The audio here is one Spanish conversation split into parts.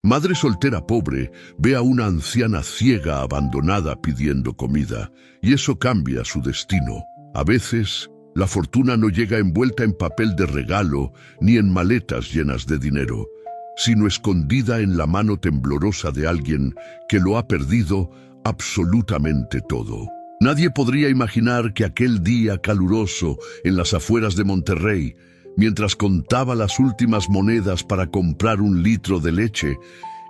Madre soltera pobre ve a una anciana ciega abandonada pidiendo comida, y eso cambia su destino. A veces, la fortuna no llega envuelta en papel de regalo ni en maletas llenas de dinero, sino escondida en la mano temblorosa de alguien que lo ha perdido absolutamente todo. Nadie podría imaginar que aquel día caluroso en las afueras de Monterrey, mientras contaba las últimas monedas para comprar un litro de leche,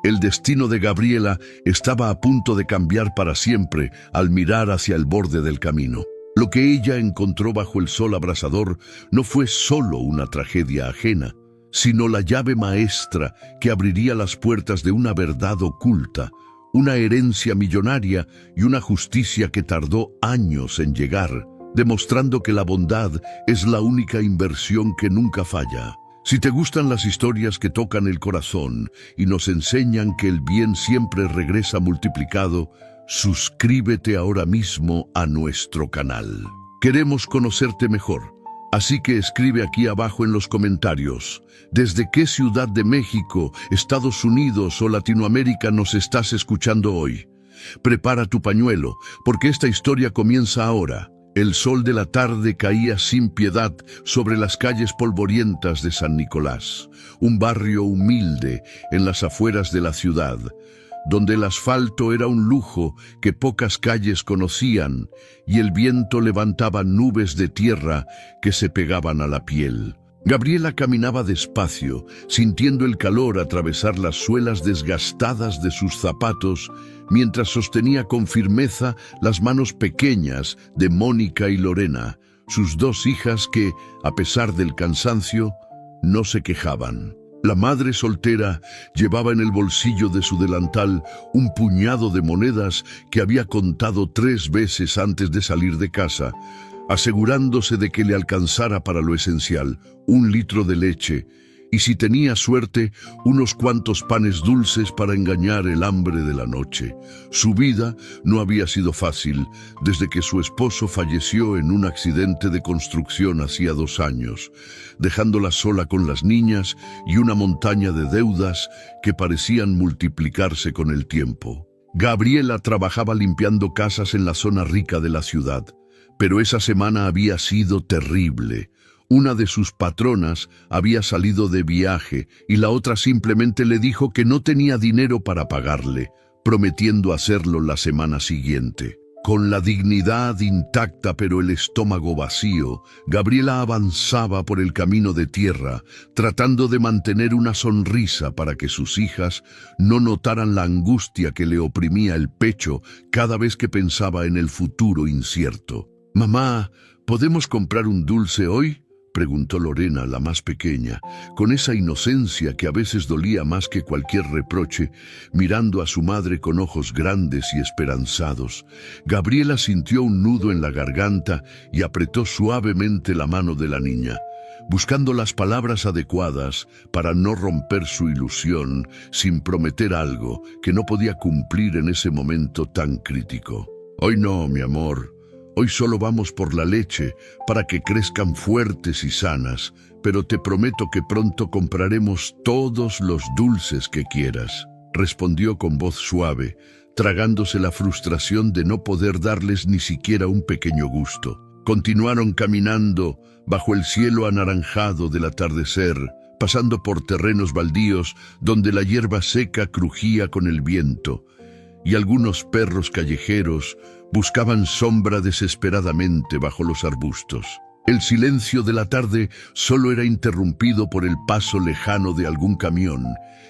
el destino de Gabriela estaba a punto de cambiar para siempre al mirar hacia el borde del camino. Lo que ella encontró bajo el sol abrasador no fue solo una tragedia ajena, sino la llave maestra que abriría las puertas de una verdad oculta, una herencia millonaria y una justicia que tardó años en llegar, demostrando que la bondad es la única inversión que nunca falla. Si te gustan las historias que tocan el corazón y nos enseñan que el bien siempre regresa multiplicado, suscríbete ahora mismo a nuestro canal. Queremos conocerte mejor, así que escribe aquí abajo en los comentarios desde qué ciudad de México, Estados Unidos o Latinoamérica nos estás escuchando hoy. Prepara tu pañuelo, porque esta historia comienza ahora. El sol de la tarde caía sin piedad sobre las calles polvorientas de San Nicolás, un barrio humilde en las afueras de la ciudad, donde el asfalto era un lujo que pocas calles conocían y el viento levantaba nubes de tierra que se pegaban a la piel. Gabriela caminaba despacio, sintiendo el calor atravesar las suelas desgastadas de sus zapatos, mientras sostenía con firmeza las manos pequeñas de Mónica y Lorena, sus dos hijas que, a pesar del cansancio, no se quejaban. La madre soltera llevaba en el bolsillo de su delantal un puñado de monedas que había contado 3 veces antes de salir de casa, asegurándose de que le alcanzara para lo esencial, 1 litro de leche, y si tenía suerte, unos cuantos panes dulces para engañar el hambre de la noche. Su vida no había sido fácil desde que su esposo falleció en un accidente de construcción hacía 2 años, dejándola sola con las niñas y una montaña de deudas que parecían multiplicarse con el tiempo. Gabriela trabajaba limpiando casas en la zona rica de la ciudad, pero esa semana había sido terrible. Una de sus patronas había salido de viaje y la otra simplemente le dijo que no tenía dinero para pagarle, prometiendo hacerlo la semana siguiente. Con la dignidad intacta pero el estómago vacío, Gabriela avanzaba por el camino de tierra, tratando de mantener una sonrisa para que sus hijas no notaran la angustia que le oprimía el pecho cada vez que pensaba en el futuro incierto. «Mamá, ¿podemos comprar un dulce hoy?», preguntó Lorena, la más pequeña, con esa inocencia que a veces dolía más que cualquier reproche, mirando a su madre con ojos grandes y esperanzados. Gabriela sintió un nudo en la garganta y apretó suavemente la mano de la niña, buscando las palabras adecuadas para no romper su ilusión sin prometer algo que no podía cumplir en ese momento tan crítico. «Hoy no, mi amor. Hoy solo vamos por la leche para que crezcan fuertes y sanas, pero te prometo que pronto compraremos todos los dulces que quieras», respondió con voz suave, tragándose la frustración de no poder darles ni siquiera un pequeño gusto. Continuaron caminando bajo el cielo anaranjado del atardecer, pasando por terrenos baldíos donde la hierba seca crujía con el viento, y algunos perros callejeros buscaban sombra desesperadamente bajo los arbustos. El silencio de la tarde solo era interrumpido por el paso lejano de algún camión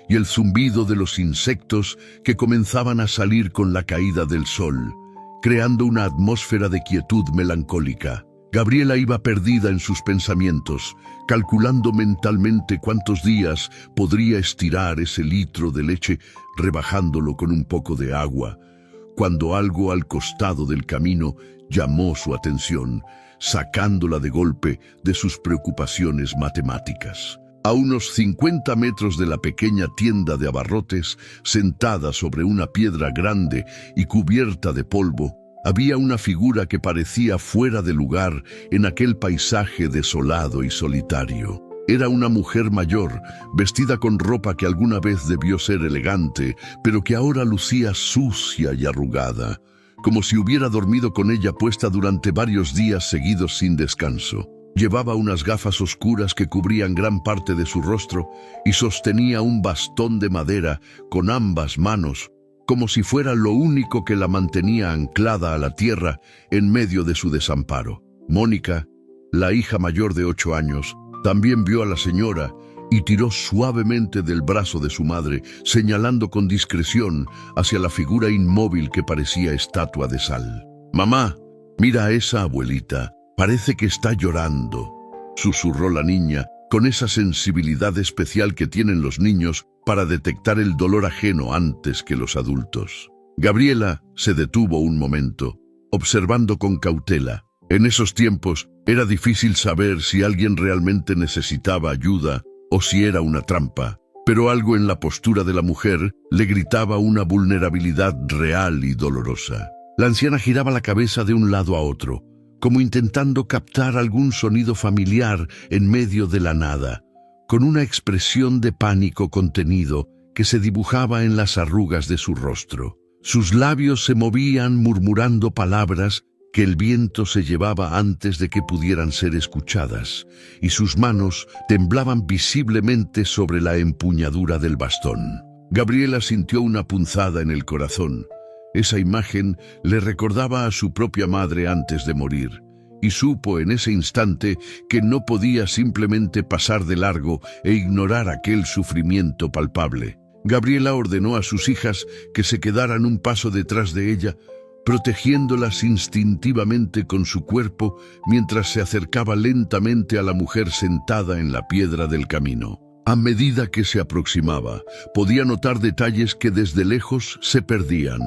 y el zumbido de los insectos que comenzaban a salir con la caída del sol, creando una atmósfera de quietud melancólica. Gabriela iba perdida en sus pensamientos, calculando mentalmente cuántos días podría estirar ese litro de leche, rebajándolo con un poco de agua, cuando algo al costado del camino llamó su atención, sacándola de golpe de sus preocupaciones matemáticas. A unos 50 metros de la pequeña tienda de abarrotes, sentada sobre una piedra grande y cubierta de polvo, había una figura que parecía fuera de lugar en aquel paisaje desolado y solitario. Era una mujer mayor, vestida con ropa que alguna vez debió ser elegante, pero que ahora lucía sucia y arrugada, como si hubiera dormido con ella puesta durante varios días seguidos sin descanso. Llevaba unas gafas oscuras que cubrían gran parte de su rostro y sostenía un bastón de madera con ambas manos, como si fuera lo único que la mantenía anclada a la tierra en medio de su desamparo. Mónica, la hija mayor de 8 años, también vio a la señora y tiró suavemente del brazo de su madre, señalando con discreción hacia la figura inmóvil que parecía estatua de sal. «Mamá, mira a esa abuelita, parece que está llorando», susurró la niña, con esa sensibilidad especial que tienen los niños para detectar el dolor ajeno antes que los adultos. Gabriela se detuvo un momento, observando con cautela. En esos tiempos era difícil saber si alguien realmente necesitaba ayuda o si era una trampa, pero algo en la postura de la mujer le gritaba una vulnerabilidad real y dolorosa. La anciana giraba la cabeza de un lado a otro, como intentando captar algún sonido familiar en medio de la nada, con una expresión de pánico contenido que se dibujaba en las arrugas de su rostro. Sus labios se movían murmurando palabras que el viento se llevaba antes de que pudieran ser escuchadas, y sus manos temblaban visiblemente sobre la empuñadura del bastón. Gabriela sintió una punzada en el corazón. Esa imagen le recordaba a su propia madre antes de morir, y supo en ese instante que no podía simplemente pasar de largo e ignorar aquel sufrimiento palpable. Gabriela ordenó a sus hijas que se quedaran un paso detrás de ella, protegiéndolas instintivamente con su cuerpo mientras se acercaba lentamente a la mujer sentada en la piedra del camino. A medida que se aproximaba, podía notar detalles que desde lejos se perdían.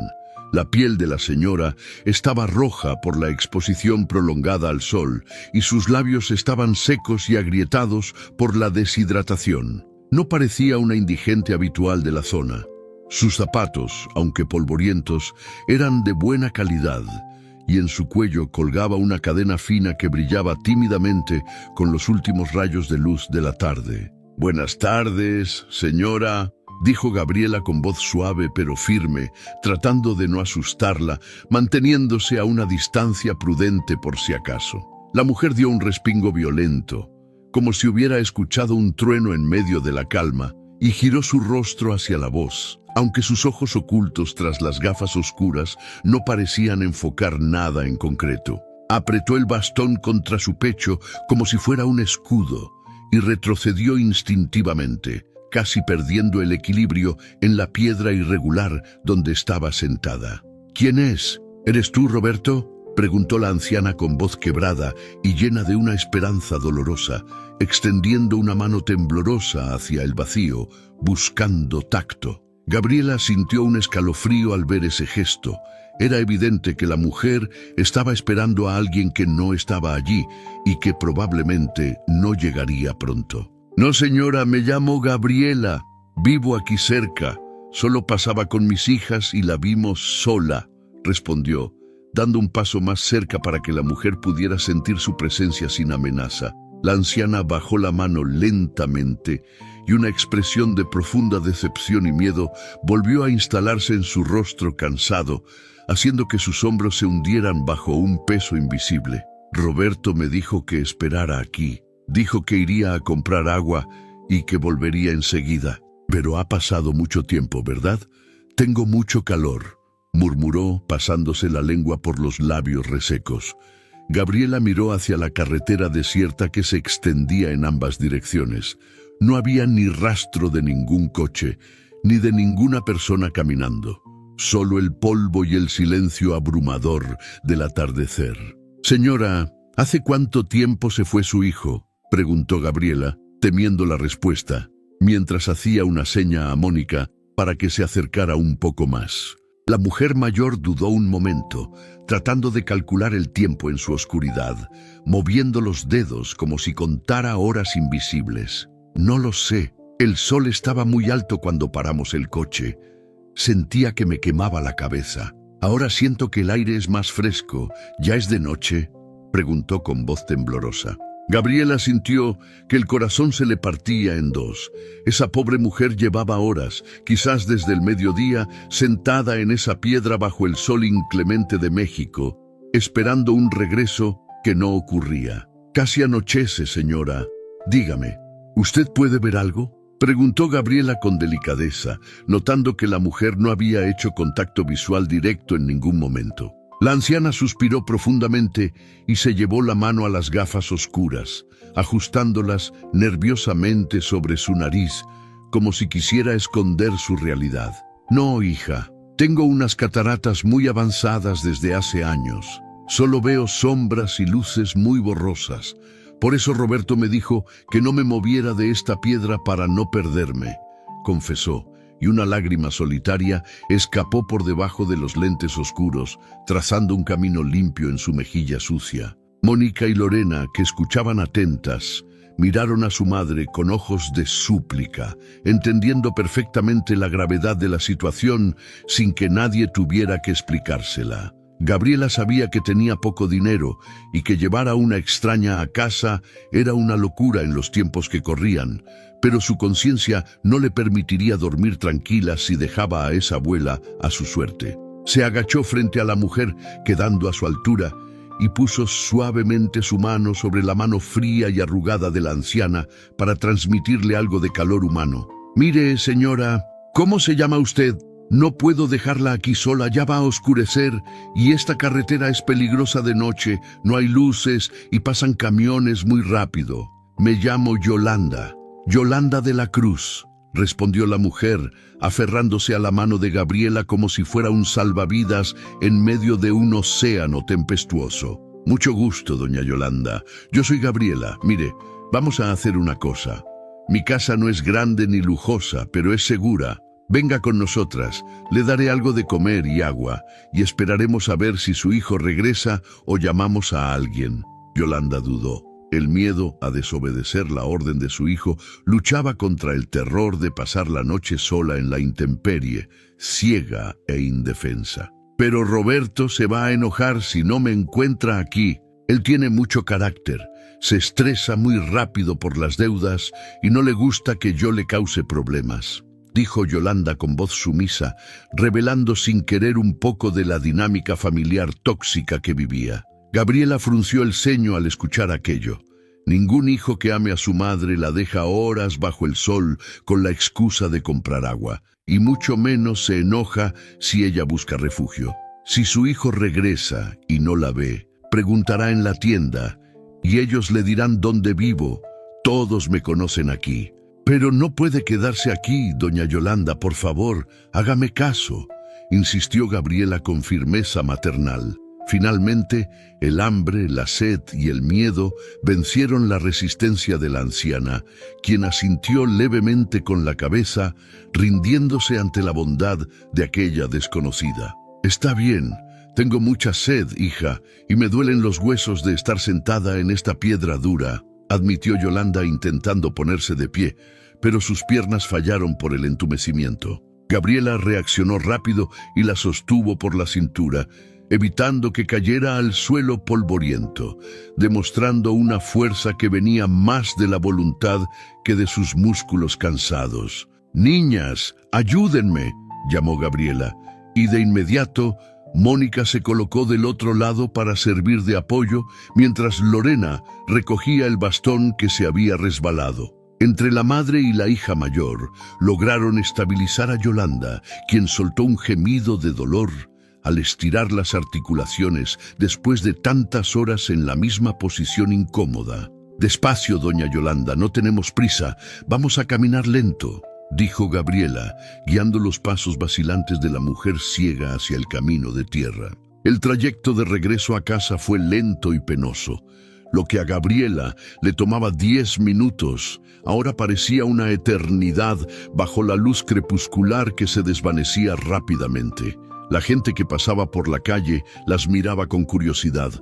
La piel de la señora estaba roja por la exposición prolongada al sol y sus labios estaban secos y agrietados por la deshidratación. No parecía una indigente habitual de la zona. Sus zapatos, aunque polvorientos, eran de buena calidad, y en su cuello colgaba una cadena fina que brillaba tímidamente con los últimos rayos de luz de la tarde. «Buenas tardes, señora», dijo Gabriela con voz suave pero firme, tratando de no asustarla, manteniéndose a una distancia prudente por si acaso. La mujer dio un respingo violento, como si hubiera escuchado un trueno en medio de la calma, y giró su rostro hacia la voz, aunque sus ojos ocultos tras las gafas oscuras no parecían enfocar nada en concreto. Apretó el bastón contra su pecho como si fuera un escudo y retrocedió instintivamente, casi perdiendo el equilibrio en la piedra irregular donde estaba sentada. «¿Quién es? ¿Eres tú, Roberto?», preguntó la anciana con voz quebrada y llena de una esperanza dolorosa, extendiendo una mano temblorosa hacia el vacío, buscando tacto. Gabriela sintió un escalofrío al ver ese gesto. Era evidente que la mujer estaba esperando a alguien que no estaba allí y que probablemente no llegaría pronto. «No, señora, me llamo Gabriela. Vivo aquí cerca. Solo pasaba con mis hijas y la vimos sola», respondió, dando un paso más cerca para que la mujer pudiera sentir su presencia sin amenaza. La anciana bajó la mano lentamente y una expresión de profunda decepción y miedo volvió a instalarse en su rostro cansado, haciendo que sus hombros se hundieran bajo un peso invisible. «Roberto me dijo que esperara aquí. Dijo que iría a comprar agua y que volvería enseguida. Pero ha pasado mucho tiempo, ¿verdad? Tengo mucho calor», murmuró, pasándose la lengua por los labios resecos. Gabriela miró hacia la carretera desierta que se extendía en ambas direcciones. No había ni rastro de ningún coche, ni de ninguna persona caminando. Solo el polvo y el silencio abrumador del atardecer. «Señora, ¿hace cuánto tiempo se fue su hijo?», preguntó Gabriela, temiendo la respuesta, mientras hacía una seña a Mónica para que se acercara un poco más. La mujer mayor dudó un momento, tratando de calcular el tiempo en su oscuridad, moviendo los dedos como si contara horas invisibles. «No lo sé. El sol estaba muy alto cuando paramos el coche. Sentía que me quemaba la cabeza. Ahora siento que el aire es más fresco. ¿Ya es de noche?», preguntó con voz temblorosa. Gabriela sintió que el corazón se le partía en dos. Esa pobre mujer llevaba horas, quizás desde el mediodía, sentada en esa piedra bajo el sol inclemente de México, esperando un regreso que no ocurría. Casi anochece, señora. Dígame, ¿usted puede ver algo?, preguntó Gabriela con delicadeza, notando que la mujer no había hecho contacto visual directo en ningún momento. La anciana suspiró profundamente y se llevó la mano a las gafas oscuras, ajustándolas nerviosamente sobre su nariz, como si quisiera esconder su realidad. No, hija, tengo unas cataratas muy avanzadas desde hace años. Solo veo sombras y luces muy borrosas. Por eso Roberto me dijo que no me moviera de esta piedra para no perderme, confesó, y una lágrima solitaria escapó por debajo de los lentes oscuros, trazando un camino limpio en su mejilla sucia. Mónica y Lorena, que escuchaban atentas, miraron a su madre con ojos de súplica, entendiendo perfectamente la gravedad de la situación sin que nadie tuviera que explicársela. Gabriela sabía que tenía poco dinero y que llevar a una extraña a casa era una locura en los tiempos que corrían, pero su conciencia no le permitiría dormir tranquila si dejaba a esa abuela a su suerte. Se agachó frente a la mujer, quedando a su altura, y puso suavemente su mano sobre la mano fría y arrugada de la anciana para transmitirle algo de calor humano. «Mire, señora, ¿cómo se llama usted? No puedo dejarla aquí sola, ya va a oscurecer y esta carretera es peligrosa de noche, no hay luces y pasan camiones muy rápido. Me llamo Yolanda, Yolanda de la Cruz», respondió la mujer, aferrándose a la mano de Gabriela como si fuera un salvavidas en medio de un océano tempestuoso. «Mucho gusto, doña Yolanda. Yo soy Gabriela. Mire, vamos a hacer una cosa. Mi casa no es grande ni lujosa, pero es segura. Venga con nosotras, le daré algo de comer y agua, y esperaremos a ver si su hijo regresa o llamamos a alguien». Yolanda dudó. El miedo a desobedecer la orden de su hijo luchaba contra el terror de pasar la noche sola en la intemperie, ciega e indefensa. «Pero Roberto se va a enojar si no me encuentra aquí. Él tiene mucho carácter, se estresa muy rápido por las deudas y no le gusta que yo le cause problemas», dijo Yolanda con voz sumisa, revelando sin querer un poco de la dinámica familiar tóxica que vivía. Gabriela frunció el ceño al escuchar aquello. Ningún hijo que ame a su madre la deja horas bajo el sol con la excusa de comprar agua, y mucho menos se enoja si ella busca refugio. Si su hijo regresa y no la ve, preguntará en la tienda, y ellos le dirán dónde vivo. Todos me conocen aquí. «Pero no puede quedarse aquí, doña Yolanda, por favor, hágame caso», insistió Gabriela con firmeza maternal. Finalmente, el hambre, la sed y el miedo vencieron la resistencia de la anciana, quien asintió levemente con la cabeza, rindiéndose ante la bondad de aquella desconocida. «Está bien, tengo mucha sed, hija, y me duelen los huesos de estar sentada en esta piedra dura», admitió Yolanda intentando ponerse de pie, pero sus piernas fallaron por el entumecimiento. Gabriela reaccionó rápido y la sostuvo por la cintura, evitando que cayera al suelo polvoriento, demostrando una fuerza que venía más de la voluntad que de sus músculos cansados. «Niñas, ayúdenme», llamó Gabriela, y de inmediato Mónica se colocó del otro lado para servir de apoyo, mientras Lorena recogía el bastón que se había resbalado. Entre la madre y la hija mayor lograron estabilizar a Yolanda, quien soltó un gemido de dolor al estirar las articulaciones después de tantas horas en la misma posición incómoda. «Despacio, doña Yolanda, no tenemos prisa, vamos a caminar lento», dijo Gabriela, guiando los pasos vacilantes de la mujer ciega hacia el camino de tierra. El trayecto de regreso a casa fue lento y penoso. Lo que a Gabriela le tomaba 10 minutos, ahora parecía una eternidad bajo la luz crepuscular que se desvanecía rápidamente. La gente que pasaba por la calle las miraba con curiosidad.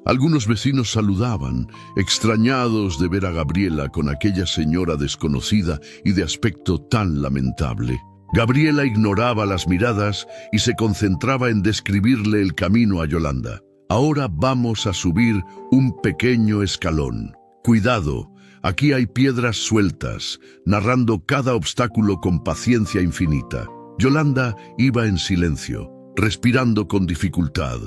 Algunos vecinos saludaban, extrañados de ver a Gabriela con aquella señora desconocida y de aspecto tan lamentable. Gabriela ignoraba las miradas y se concentraba en describirle el camino a Yolanda. «Ahora vamos a subir un pequeño escalón. Cuidado, aquí hay piedras sueltas, narrando cada obstáculo con paciencia infinita. Yolanda iba en silencio, respirando con dificultad,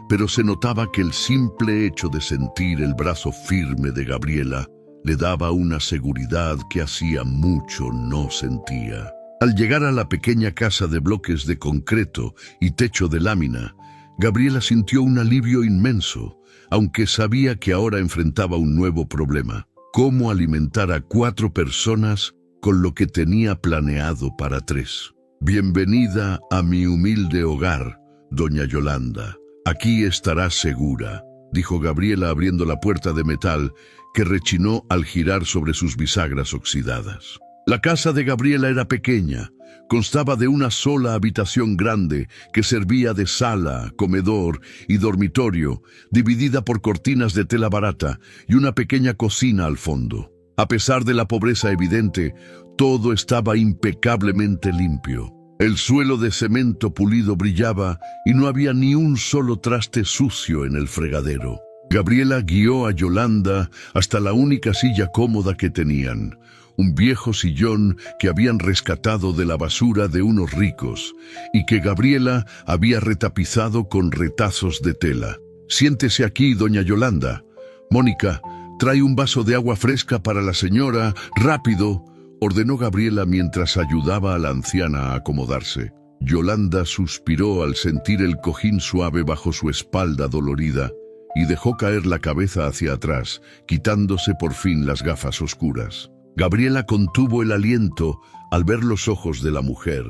pero se notaba que el simple hecho de sentir el brazo firme de Gabriela le daba una seguridad que hacía mucho no sentía. Al llegar a la pequeña casa de bloques de concreto y techo de lámina, Gabriela sintió un alivio inmenso, aunque sabía que ahora enfrentaba un nuevo problema: cómo alimentar a 4 personas con lo que tenía planeado para 3. Bienvenida a mi humilde hogar, doña Yolanda. Aquí estarás segura, dijo Gabriela abriendo la puerta de metal que rechinó al girar sobre sus bisagras oxidadas. La casa de Gabriela era pequeña, constaba de una sola habitación grande que servía de sala, comedor y dormitorio, dividida por cortinas de tela barata y una pequeña cocina al fondo. A pesar de la pobreza evidente, todo estaba impecablemente limpio. El suelo de cemento pulido brillaba y no había ni un solo traste sucio en el fregadero. Gabriela guió a Yolanda hasta la única silla cómoda que tenían, un viejo sillón que habían rescatado de la basura de unos ricos y que Gabriela había retapizado con retazos de tela. «Siéntese aquí, doña Yolanda. Mónica, trae un vaso de agua fresca para la señora, rápido», ordenó Gabriela mientras ayudaba a la anciana a acomodarse. Yolanda suspiró al sentir el cojín suave bajo su espalda dolorida y dejó caer la cabeza hacia atrás, quitándose por fin las gafas oscuras. Gabriela contuvo el aliento al ver los ojos de la mujer.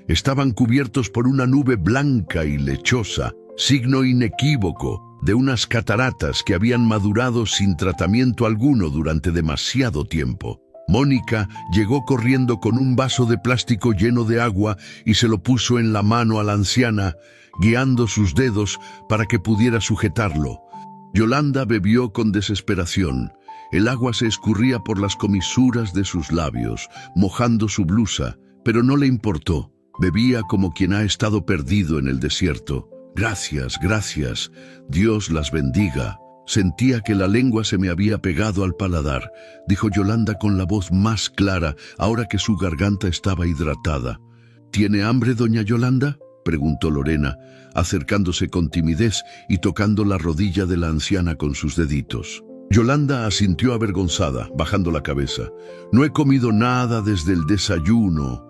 Estaban cubiertos por una nube blanca y lechosa, signo inequívoco de unas cataratas que habían madurado sin tratamiento alguno durante demasiado tiempo. Mónica llegó corriendo con un vaso de plástico lleno de agua y se lo puso en la mano a la anciana, guiando sus dedos para que pudiera sujetarlo. Yolanda bebió con desesperación. El agua se escurría por las comisuras de sus labios, mojando su blusa, pero no le importó. Bebía como quien ha estado perdido en el desierto. «Gracias, gracias. Dios las bendiga». Sentía que la lengua se me había pegado al paladar, dijo Yolanda con la voz más clara, ahora que su garganta estaba hidratada. «¿Tiene hambre, doña Yolanda?», preguntó Lorena, acercándose con timidez y tocando la rodilla de la anciana con sus deditos. Yolanda asintió avergonzada, bajando la cabeza. «No he comido nada desde el desayuno.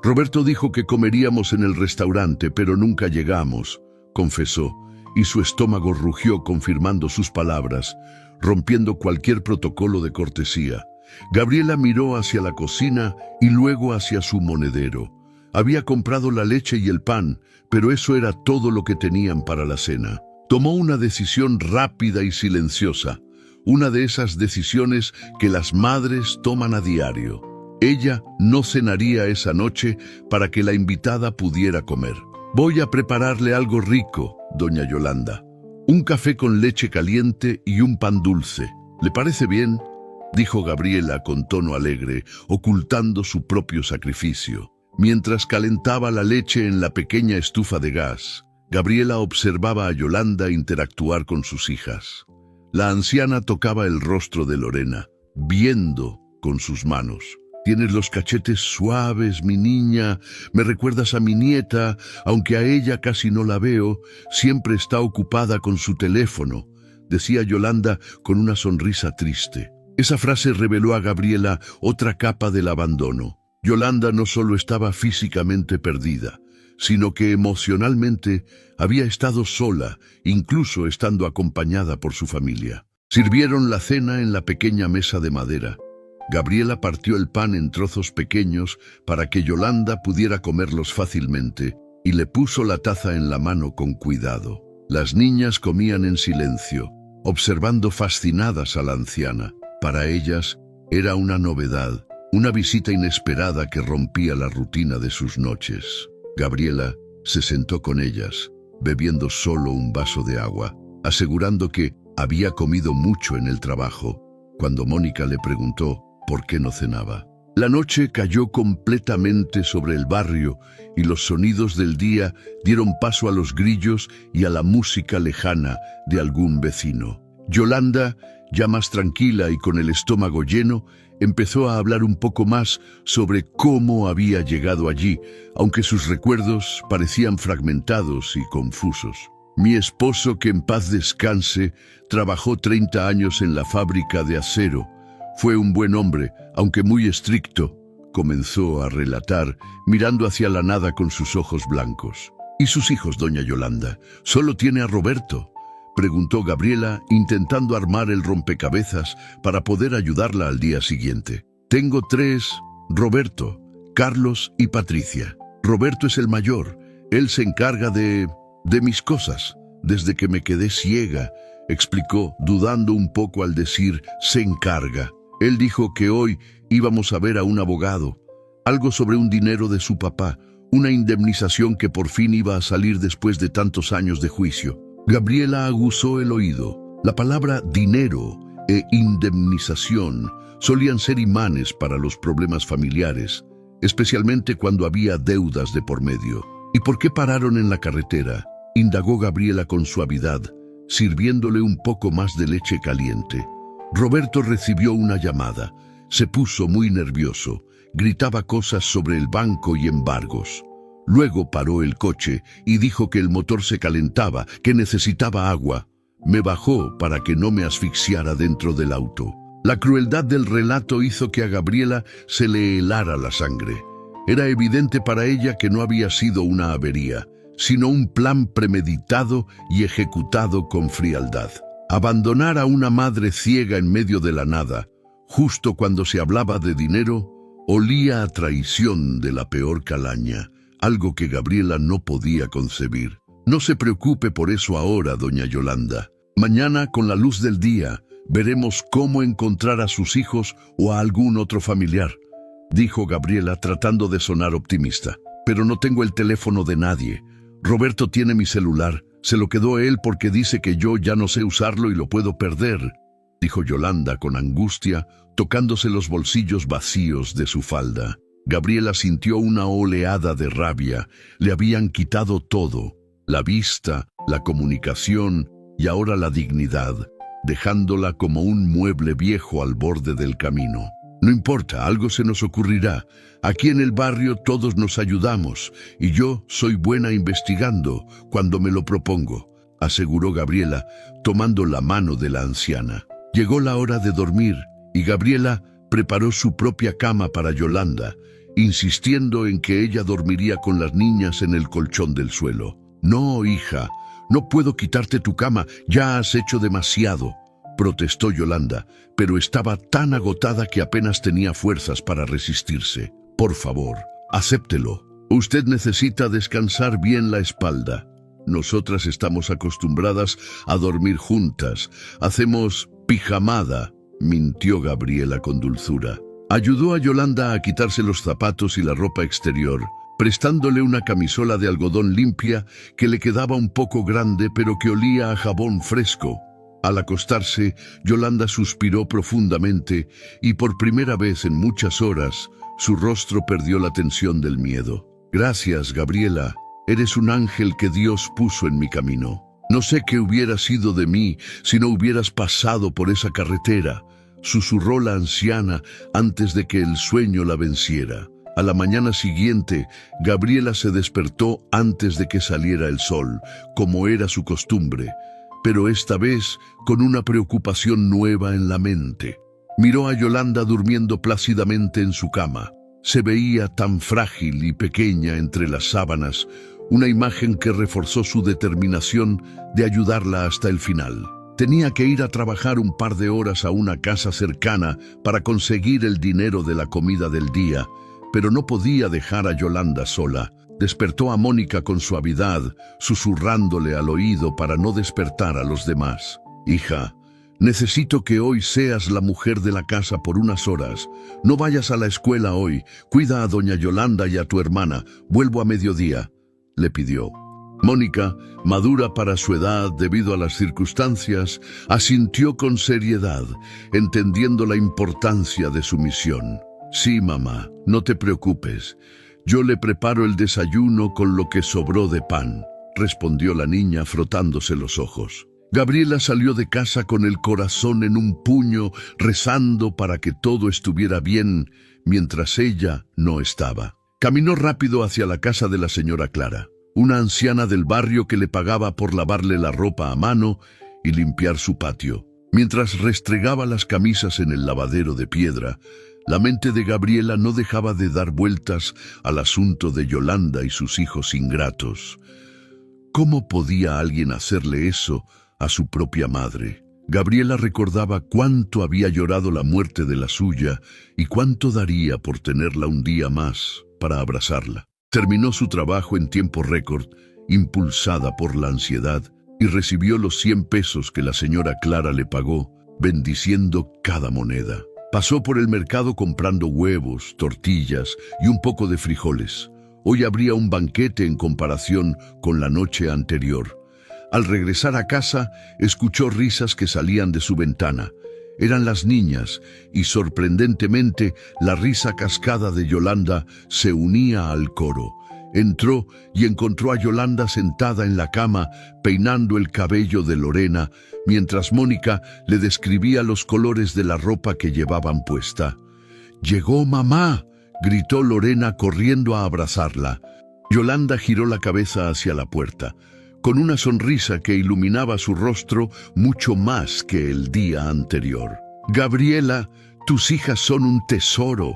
Roberto dijo que comeríamos en el restaurante, pero nunca llegamos», confesó, y su estómago rugió confirmando sus palabras, rompiendo cualquier protocolo de cortesía. Gabriela miró hacia la cocina y luego hacia su monedero. Había comprado la leche y el pan, pero eso era todo lo que tenían para la cena. Tomó una decisión rápida y silenciosa, una de esas decisiones que las madres toman a diario. Ella no cenaría esa noche para que la invitada pudiera comer. «Voy a prepararle algo rico, doña Yolanda. Un café con leche caliente y un pan dulce. ¿Le parece bien?», dijo Gabriela con tono alegre, ocultando su propio sacrificio. Mientras calentaba la leche en la pequeña estufa de gas, Gabriela observaba a Yolanda interactuar con sus hijas. La anciana tocaba el rostro de Lorena, viendo con sus manos. «Tienes los cachetes suaves, mi niña. Me recuerdas a mi nieta, aunque a ella casi no la veo. Siempre está ocupada con su teléfono», decía Yolanda con una sonrisa triste. Esa frase reveló a Gabriela otra capa del abandono. Yolanda no solo estaba físicamente perdida, sino que emocionalmente había estado sola, incluso estando acompañada por su familia. Sirvieron la cena en la pequeña mesa de madera. Gabriela partió el pan en trozos pequeños para que Yolanda pudiera comerlos fácilmente y le puso la taza en la mano con cuidado. Las niñas comían en silencio, observando fascinadas a la anciana. Para ellas era una novedad, una visita inesperada que rompía la rutina de sus noches. Gabriela se sentó con ellas, bebiendo solo un vaso de agua, asegurando que había comido mucho en el trabajo, cuando Mónica le preguntó por qué no cenaba. La noche cayó completamente sobre el barrio y los sonidos del día dieron paso a los grillos y a la música lejana de algún vecino. Yolanda ya más tranquila y con el estómago lleno, empezó a hablar un poco más sobre cómo había llegado allí, aunque sus recuerdos parecían fragmentados y confusos. Mi esposo, que en paz descanse, trabajó 30 años en la fábrica de acero. Fue un buen hombre, aunque muy estricto, comenzó a relatar, mirando hacia la nada con sus ojos blancos. ¿Y sus hijos, doña Yolanda? ¿Solo tiene a Roberto?, preguntó Gabriela, intentando armar el rompecabezas para poder ayudarla al día siguiente. Tengo 3, Roberto, Carlos y Patricia. Roberto es el mayor. Él se encarga de mis cosas, desde que me quedé ciega, explicó, dudando un poco al decir se encarga. Él dijo que hoy íbamos a ver a un abogado, algo sobre un dinero de su papá, una indemnización que por fin iba a salir después de tantos años de juicio. Gabriela aguzó el oído. La palabra dinero e indemnización solían ser imanes para los problemas familiares, especialmente cuando había deudas de por medio. ¿Y por qué pararon en la carretera?, indagó Gabriela con suavidad, sirviéndole un poco más de leche caliente. Roberto recibió una llamada. Se puso muy nervioso. Gritaba cosas sobre el banco y embargos. Luego paró el coche y dijo que el motor se calentaba, que necesitaba agua. Me bajó para que no me asfixiara dentro del auto. La crueldad del relato hizo que a Gabriela se le helara la sangre. Era evidente para ella que no había sido una avería, sino un plan premeditado y ejecutado con frialdad. Abandonar a una madre ciega en medio de la nada, justo cuando se hablaba de dinero, olía a traición de la peor calaña, algo que Gabriela no podía concebir. No se preocupe por eso ahora, doña Yolanda. Mañana, con la luz del día, veremos cómo encontrar a sus hijos o a algún otro familiar, dijo Gabriela tratando de sonar optimista. Pero no tengo el teléfono de nadie. Roberto tiene mi celular. Se lo quedó él porque dice que yo ya no sé usarlo y lo puedo perder, dijo Yolanda con angustia, tocándose los bolsillos vacíos de su falda. Gabriela sintió una oleada de rabia. Le habían quitado todo, la vista, la comunicación y ahora la dignidad, dejándola como un mueble viejo al borde del camino. No importa, algo se nos ocurrirá. Aquí en el barrio todos nos ayudamos y yo soy buena investigando cuando me lo propongo, aseguró Gabriela, tomando la mano de la anciana. Llegó la hora de dormir y Gabriela preparó su propia cama para Yolanda, insistiendo en que ella dormiría con las niñas en el colchón del suelo. No, hija, no puedo quitarte tu cama, ya has hecho demasiado, protestó Yolanda, pero estaba tan agotada que apenas tenía fuerzas para resistirse. Por favor, acéptelo. Usted necesita descansar bien la espalda. Nosotras estamos acostumbradas a dormir juntas. Hacemos pijamada, mintió Gabriela con dulzura. Ayudó a Yolanda a quitarse los zapatos y la ropa exterior, prestándole una camisola de algodón limpia que le quedaba un poco grande pero que olía a jabón fresco. Al acostarse, Yolanda suspiró profundamente y por primera vez en muchas horas, su rostro perdió la tensión del miedo. Gracias, Gabriela. Eres un ángel que Dios puso en mi camino. No sé qué hubiera sido de mí si no hubieras pasado por esa carretera, susurró la anciana antes de que el sueño la venciera. A la mañana siguiente, Gabriela se despertó antes de que saliera el sol, como era su costumbre, pero esta vez con una preocupación nueva en la mente. Miró a Yolanda durmiendo plácidamente en su cama. Se veía tan frágil y pequeña entre las sábanas, una imagen que reforzó su determinación de ayudarla hasta el final. Tenía que ir a trabajar un par de horas a una casa cercana para conseguir el dinero de la comida del día, pero no podía dejar a Yolanda sola. Despertó a Mónica con suavidad, susurrándole al oído para no despertar a los demás. Hija, necesito que hoy seas la mujer de la casa por unas horas. No vayas a la escuela hoy. Cuida a doña Yolanda y a tu hermana. Vuelvo a mediodía, le pidió. Mónica, madura para su edad debido a las circunstancias, asintió con seriedad, entendiendo la importancia de su misión. Sí, mamá, no te preocupes. Yo le preparo el desayuno con lo que sobró de pan, respondió la niña frotándose los ojos. Gabriela salió de casa con el corazón en un puño, rezando para que todo estuviera bien, mientras ella no estaba. Caminó rápido hacia la casa de la señora Clara, una anciana del barrio que le pagaba por lavarle la ropa a mano y limpiar su patio. Mientras restregaba las camisas en el lavadero de piedra, la mente de Gabriela no dejaba de dar vueltas al asunto de Yolanda y sus hijos ingratos. ¿Cómo podía alguien hacerle eso a su propia madre? Gabriela recordaba cuánto había llorado la muerte de la suya y cuánto daría por tenerla un día más para abrazarla. Terminó su trabajo en tiempo récord, impulsada por la ansiedad, y recibió los 100 pesos que la señora Clara le pagó, bendiciendo cada moneda. Pasó por el mercado comprando huevos, tortillas y un poco de frijoles. Hoy habría un banquete en comparación con la noche anterior. Al regresar a casa, escuchó risas que salían de su ventana. Eran las niñas, y sorprendentemente, la risa cascada de Yolanda se unía al coro. Entró y encontró a Yolanda sentada en la cama, peinando el cabello de Lorena, mientras Mónica le describía los colores de la ropa que llevaban puesta. «¡Llegó mamá!», gritó Lorena corriendo a abrazarla. Yolanda giró la cabeza hacia la puerta, con una sonrisa que iluminaba su rostro mucho más que el día anterior. «Gabriela, tus hijas son un tesoro.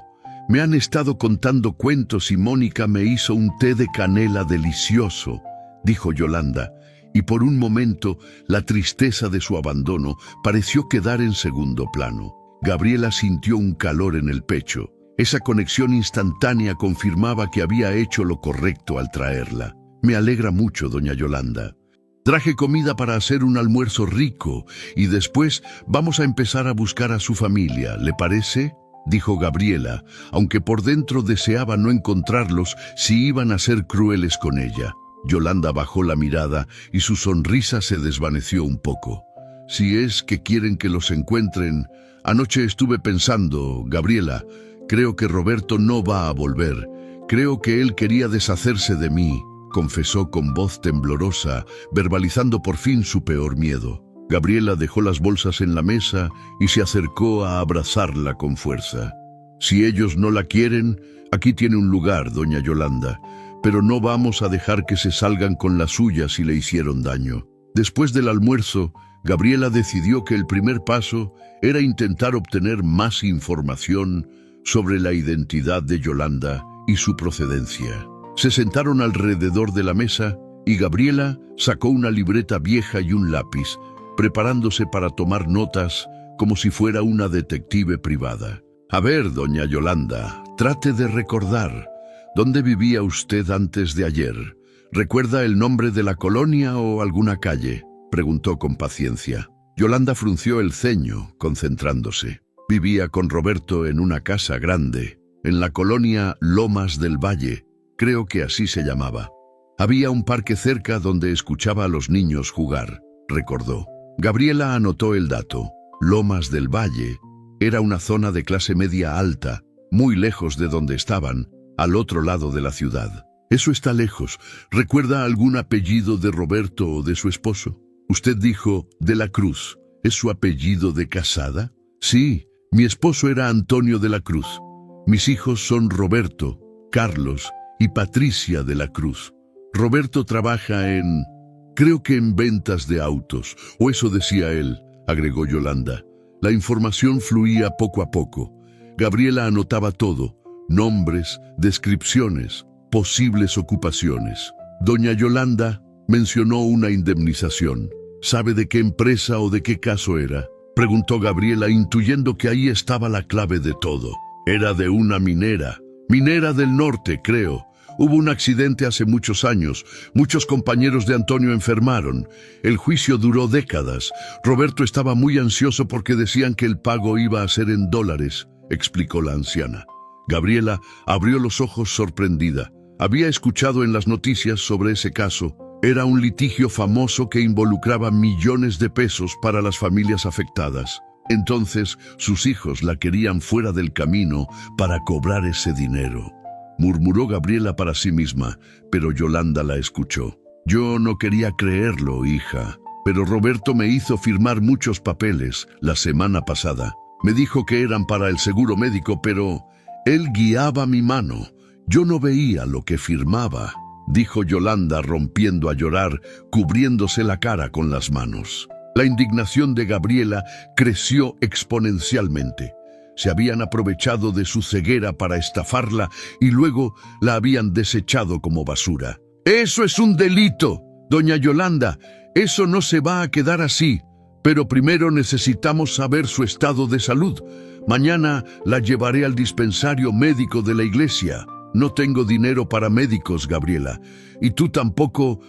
Me han estado contando cuentos y Mónica me hizo un té de canela delicioso», dijo Yolanda, y por un momento la tristeza de su abandono pareció quedar en segundo plano. Gabriela sintió un calor en el pecho. Esa conexión instantánea confirmaba que había hecho lo correcto al traerla. «Me alegra mucho, doña Yolanda. Traje comida para hacer un almuerzo rico y después vamos a empezar a buscar a su familia, ¿le parece?», dijo Gabriela, aunque por dentro deseaba no encontrarlos si iban a ser crueles con ella. Yolanda bajó la mirada y su sonrisa se desvaneció un poco. «Si es que quieren que los encuentren, anoche estuve pensando, Gabriela, creo que Roberto no va a volver. Creo que él quería deshacerse de mí», confesó con voz temblorosa, verbalizando por fin su peor miedo. Gabriela dejó las bolsas en la mesa y se acercó a abrazarla con fuerza. «Si ellos no la quieren, aquí tiene un lugar, doña Yolanda, pero no vamos a dejar que se salgan con la suya si le hicieron daño». Después del almuerzo, Gabriela decidió que el primer paso era intentar obtener más información sobre la identidad de Yolanda y su procedencia. Se sentaron alrededor de la mesa y Gabriela sacó una libreta vieja y un lápiz, preparándose para tomar notas como si fuera una detective privada. «A ver, doña Yolanda, trate de recordar. ¿Dónde vivía usted antes de ayer? ¿Recuerda el nombre de la colonia o alguna calle?», preguntó con paciencia. Yolanda frunció el ceño, concentrándose. «Vivía con Roberto en una casa grande, en la colonia Lomas del Valle, creo que así se llamaba. Había un parque cerca donde escuchaba a los niños jugar», recordó. Gabriela anotó el dato. Lomas del Valle era una zona de clase media alta, muy lejos de donde estaban, al otro lado de la ciudad. «Eso está lejos. ¿Recuerda algún apellido de Roberto o de su esposo?». «Usted dijo de la Cruz. ¿Es su apellido de casada?». «Sí, mi esposo era Antonio de la Cruz. Mis hijos son Roberto, Carlos y Patricia de la Cruz. Roberto trabaja creo que en ventas de autos, o eso decía él», agregó Yolanda. La información fluía poco a poco. Gabriela anotaba todo: nombres, descripciones, posibles ocupaciones. Doña Yolanda mencionó una indemnización. «¿Sabe de qué empresa o de qué caso era?», preguntó Gabriela, intuyendo que ahí estaba la clave de todo. «Era de una minera del norte, creo. Hubo un accidente hace muchos años. Muchos compañeros de Antonio enfermaron. El juicio duró décadas. Roberto estaba muy ansioso porque decían que el pago iba a ser en dólares», explicó la anciana. Gabriela abrió los ojos sorprendida. Había escuchado en las noticias sobre ese caso. Era un litigio famoso que involucraba millones de pesos para las familias afectadas. Entonces, sus hijos la querían fuera del camino para cobrar ese dinero. Murmuró Gabriela para sí misma, pero Yolanda la escuchó. «Yo no quería creerlo, hija. Pero Roberto me hizo firmar muchos papeles la semana pasada. Me dijo que eran para el seguro médico, pero él guiaba mi mano. Yo no veía lo que firmaba, dijo Yolanda rompiendo a llorar, cubriéndose la cara con las manos. La indignación de Gabriela creció exponencialmente. Se habían aprovechado de su ceguera para estafarla y luego la habían desechado como basura. ¡Eso es un delito, doña Yolanda! Eso no se va a quedar así. Pero primero necesitamos saber su estado de salud. Mañana la llevaré al dispensario médico de la iglesia. No tengo dinero para médicos, Gabriela. Y tú tampoco.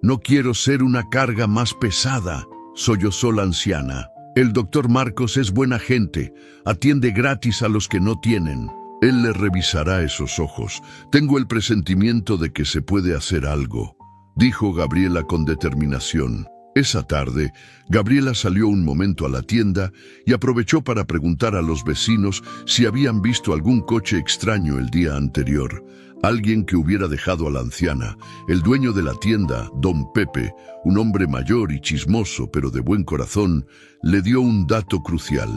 No quiero ser una carga más pesada, sollozó la anciana. El doctor Marcos es buena gente. Atiende gratis a los que no tienen. Él le revisará esos ojos. Tengo el presentimiento de que se puede hacer algo, dijo Gabriela con determinación. Esa tarde, Gabriela salió un momento a la tienda y aprovechó para preguntar a los vecinos si habían visto algún coche extraño el día anterior. Alguien que hubiera dejado a la anciana. El dueño de la tienda, don Pepe, un hombre mayor y chismoso pero de buen corazón, le dio un dato crucial.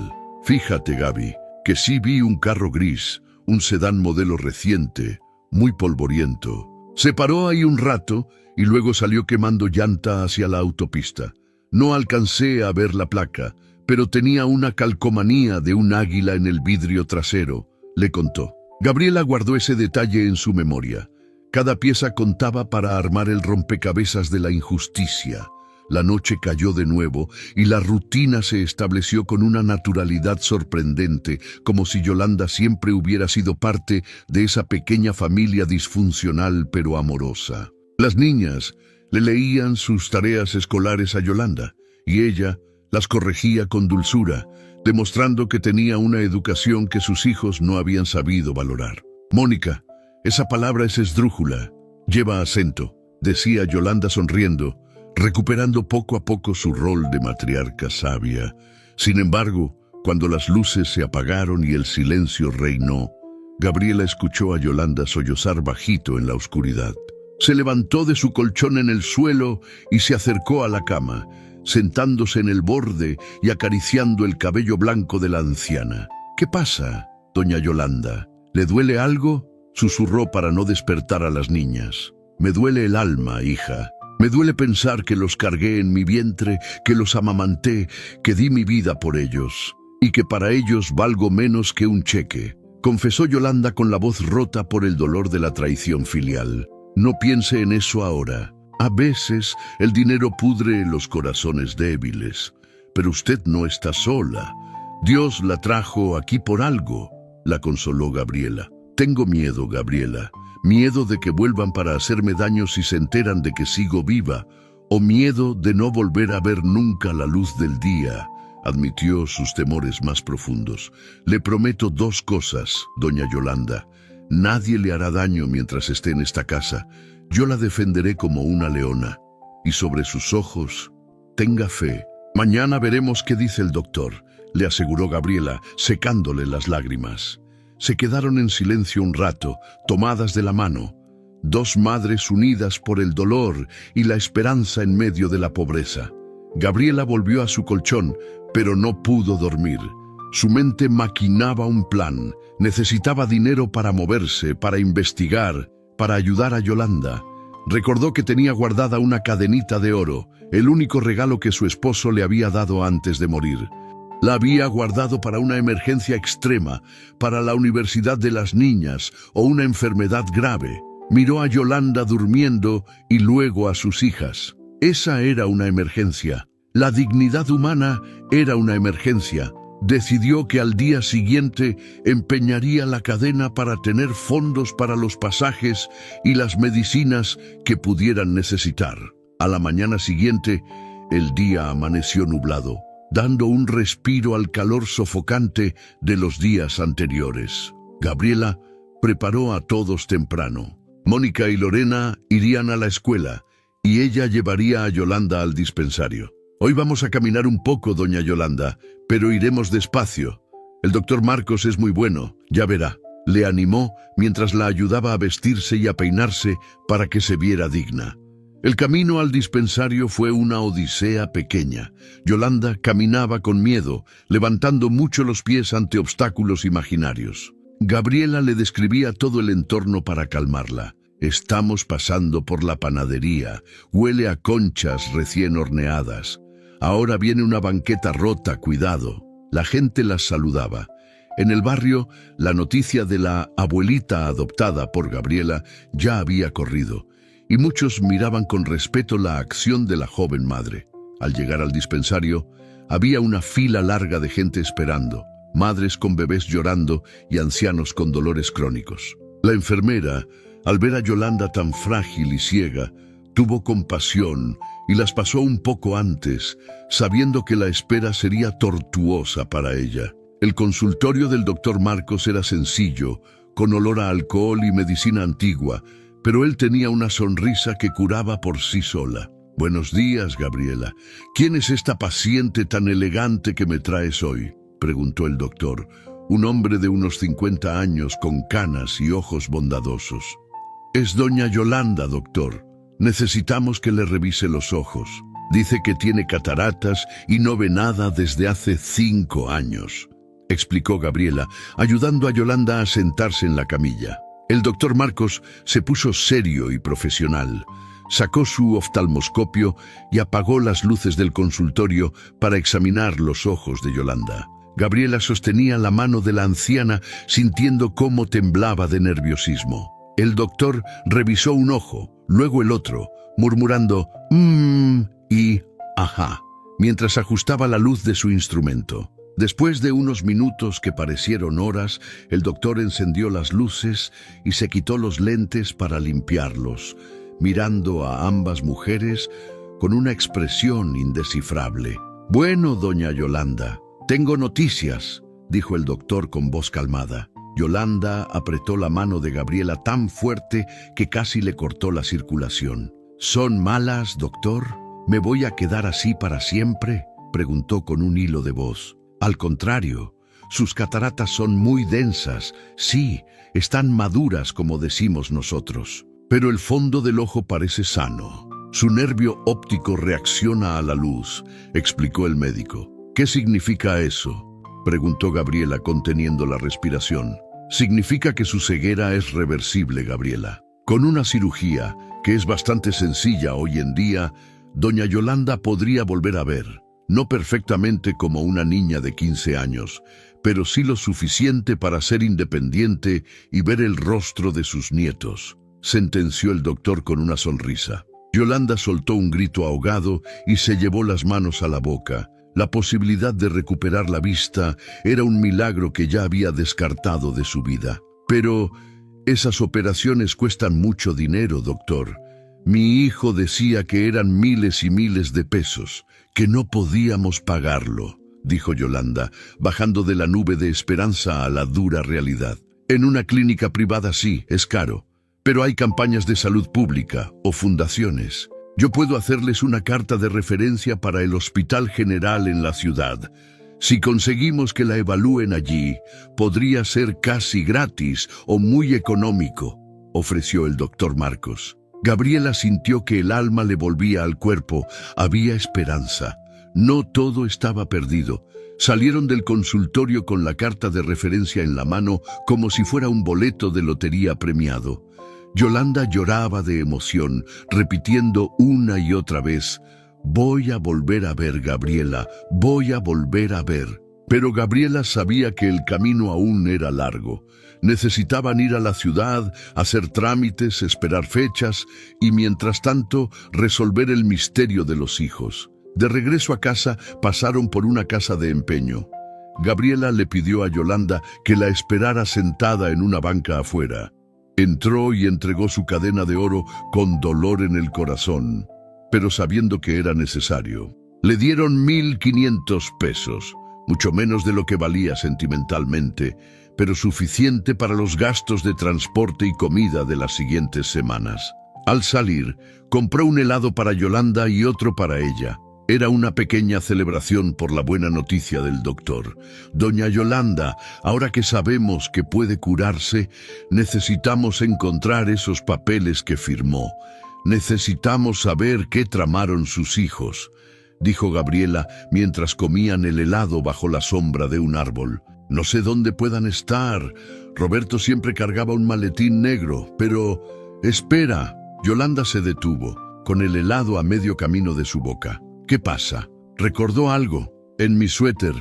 Fíjate, Gaby, que sí vi un carro gris, un sedán modelo reciente, muy polvoriento. Se paró ahí un rato y luego salió quemando llanta hacia la autopista. No alcancé a ver la placa, pero tenía una calcomanía de un águila en el vidrio trasero, le contó. Gabriela guardó ese detalle en su memoria. Cada pieza contaba para armar el rompecabezas de la injusticia. La noche cayó de nuevo y la rutina se estableció con una naturalidad sorprendente, como si Yolanda siempre hubiera sido parte de esa pequeña familia disfuncional pero amorosa. Las niñas le leían sus tareas escolares a Yolanda y ella las corregía con dulzura, demostrando que tenía una educación que sus hijos no habían sabido valorar. Mónica, esa palabra es esdrújula, lleva acento, decía Yolanda sonriendo, recuperando poco a poco su rol de matriarca sabia. Sin embargo, cuando las luces se apagaron y el silencio reinó, Gabriela escuchó a Yolanda sollozar bajito en la oscuridad. Se levantó de su colchón en el suelo y se acercó a la cama, sentándose en el borde y acariciando el cabello blanco de la anciana. «¿Qué pasa, doña Yolanda? ¿Le duele algo?», susurró para no despertar a las niñas. «Me duele el alma, hija. Me duele pensar que los cargué en mi vientre, que los amamanté, que di mi vida por ellos, y que para ellos valgo menos que un cheque», confesó Yolanda con la voz rota por el dolor de la traición filial. «No piense en eso ahora. A veces el dinero pudre los corazones débiles, pero usted no está sola. Dios la trajo aquí por algo», la consoló Gabriela. «Tengo miedo, Gabriela. Miedo de que vuelvan para hacerme daño si se enteran de que sigo viva, o miedo de no volver a ver nunca la luz del día», admitió sus temores más profundos. «Le prometo dos cosas, doña Yolanda. Nadie le hará daño mientras esté en esta casa. Yo la defenderé como una leona. Y sobre sus ojos, tenga fe. Mañana veremos qué dice el doctor», le aseguró Gabriela, secándole las lágrimas. Se quedaron en silencio un rato, tomadas de la mano. Dos madres unidas por el dolor y la esperanza en medio de la pobreza. Gabriela volvió a su colchón, pero no pudo dormir. Su mente maquinaba un plan. Necesitaba dinero para moverse, para investigar, para ayudar a Yolanda. Recordó que tenía guardada una cadenita de oro, el único regalo que su esposo le había dado antes de morir. La había guardado para una emergencia extrema, para la universidad de las niñas o una enfermedad grave. Miró a Yolanda durmiendo y luego a sus hijas. Esa era una emergencia. La dignidad humana era una emergencia. Decidió que al día siguiente empeñaría la cadena para tener fondos para los pasajes y las medicinas que pudieran necesitar. A la mañana siguiente, el día amaneció nublado, dando un respiro al calor sofocante de los días anteriores. Gabriela preparó a todos temprano. Mónica y Lorena irían a la escuela y ella llevaría a Yolanda al dispensario. «Hoy vamos a caminar un poco, doña Yolanda, pero iremos despacio. El doctor Marcos es muy bueno, ya verá», le animó mientras la ayudaba a vestirse y a peinarse para que se viera digna. El camino al dispensario fue una odisea pequeña. Yolanda caminaba con miedo, levantando mucho los pies ante obstáculos imaginarios. Gabriela le describía todo el entorno para calmarla. Estamos pasando por la panadería. Huele a conchas recién horneadas. Ahora viene una banqueta rota, cuidado. La gente las saludaba. En el barrio, la noticia de la abuelita adoptada por Gabriela ya había corrido, y muchos miraban con respeto la acción de la joven madre. Al llegar al dispensario, había una fila larga de gente esperando, madres con bebés llorando y ancianos con dolores crónicos. La enfermera, al ver a Yolanda tan frágil y ciega, tuvo compasión y las pasó un poco antes, sabiendo que la espera sería tortuosa para ella. El consultorio del doctor Marcos era sencillo, con olor a alcohol y medicina antigua, pero él tenía una sonrisa que curaba por sí sola. «Buenos días, Gabriela. ¿Quién es esta paciente tan elegante que me traes hoy?», preguntó el doctor, un hombre de unos 50 años con canas y ojos bondadosos. «Es doña Yolanda, doctor. Necesitamos que le revise los ojos. Dice que tiene cataratas y no ve nada desde hace 5 años», explicó Gabriela, ayudando a Yolanda a sentarse en la camilla. El doctor Marcos se puso serio y profesional. Sacó su oftalmoscopio y apagó las luces del consultorio para examinar los ojos de Yolanda. Gabriela sostenía la mano de la anciana, sintiendo cómo temblaba de nerviosismo. El doctor revisó un ojo, luego el otro, murmurando y «ajá», mientras ajustaba la luz de su instrumento. Después de unos minutos que parecieron horas, el doctor encendió las luces y se quitó los lentes para limpiarlos, mirando a ambas mujeres con una expresión indescifrable. «Bueno, doña Yolanda, tengo noticias», dijo el doctor con voz calmada. Yolanda apretó la mano de Gabriela tan fuerte que casi le cortó la circulación. «¿Son malas, doctor? ¿Me voy a quedar así para siempre?», preguntó con un hilo de voz. «Al contrario, sus cataratas son muy densas. Sí, están maduras como decimos nosotros. Pero el fondo del ojo parece sano. Su nervio óptico reacciona a la luz», explicó el médico. «¿Qué significa eso?», preguntó Gabriela conteniendo la respiración. «Significa que su ceguera es reversible, Gabriela. Con una cirugía, que es bastante sencilla hoy en día, doña Yolanda podría volver a ver. No perfectamente como una niña de 15 años, pero sí lo suficiente para ser independiente y ver el rostro de sus nietos», sentenció el doctor con una sonrisa. Yolanda soltó un grito ahogado y se llevó las manos a la boca. La posibilidad de recuperar la vista era un milagro que ya había descartado de su vida. «Pero esas operaciones cuestan mucho dinero, doctor. Mi hijo decía que eran miles y miles de pesos, que no podíamos pagarlo», dijo Yolanda, bajando de la nube de esperanza a la dura realidad. «En una clínica privada sí, es caro, pero hay campañas de salud pública o fundaciones. Yo puedo hacerles una carta de referencia para el Hospital General en la ciudad. Si conseguimos que la evalúen allí, podría ser casi gratis o muy económico», ofreció el doctor Marcos. Gabriela sintió que el alma le volvía al cuerpo. Había esperanza. No todo estaba perdido. Salieron del consultorio con la carta de referencia en la mano como si fuera un boleto de lotería premiado. Yolanda lloraba de emoción, repitiendo una y otra vez: «Voy a volver a ver, Gabriela, voy a volver a ver». Pero Gabriela sabía que el camino aún era largo. Necesitaban ir a la ciudad, hacer trámites, esperar fechas y, mientras tanto, resolver el misterio de los hijos. De regreso a casa, pasaron por una casa de empeño. Gabriela le pidió a Yolanda que la esperara sentada en una banca afuera. Entró y entregó su cadena de oro con dolor en el corazón, pero sabiendo que era necesario. Le dieron 1,500 pesos, mucho menos de lo que valía sentimentalmente, pero suficiente para los gastos de transporte y comida de las siguientes semanas. Al salir, compró un helado para Yolanda y otro para ella. Era una pequeña celebración por la buena noticia del doctor. «Doña Yolanda, ahora que sabemos que puede curarse, necesitamos encontrar esos papeles que firmó. Necesitamos saber qué tramaron sus hijos, dijo Gabriela mientras comían el helado bajo la sombra de un árbol. No sé dónde puedan estar. Roberto siempre cargaba un maletín negro, pero... Espera. Yolanda se detuvo, con el helado a medio camino de su boca. ¿Qué pasa? Recordó algo. En mi suéter,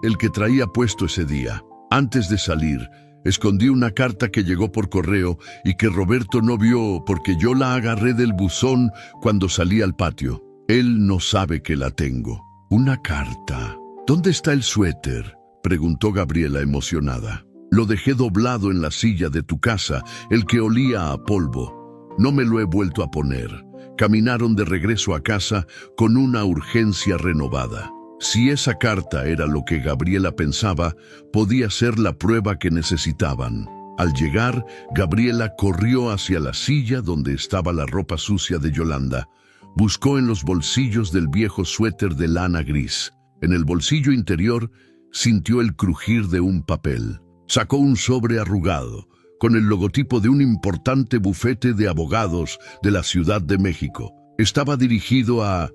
el que traía puesto ese día. Antes de salir, escondí una carta que llegó por correo y que Roberto no vio porque yo la agarré del buzón cuando salí al patio. Él no sabe que la tengo. Una carta. ¿Dónde está el suéter?, preguntó Gabriela emocionada. Lo dejé doblado en la silla de tu casa, el que olía a polvo. No me lo he vuelto a poner. Caminaron de regreso a casa con una urgencia renovada. Si esa carta era lo que Gabriela pensaba, podía ser la prueba que necesitaban. Al llegar, Gabriela corrió hacia la silla donde estaba la ropa sucia de Yolanda. Buscó en los bolsillos del viejo suéter de lana gris. En el bolsillo interior, sintió el crujir de un papel. Sacó un sobre arrugado, con el logotipo de un importante bufete de abogados de la Ciudad de México. Estaba dirigido a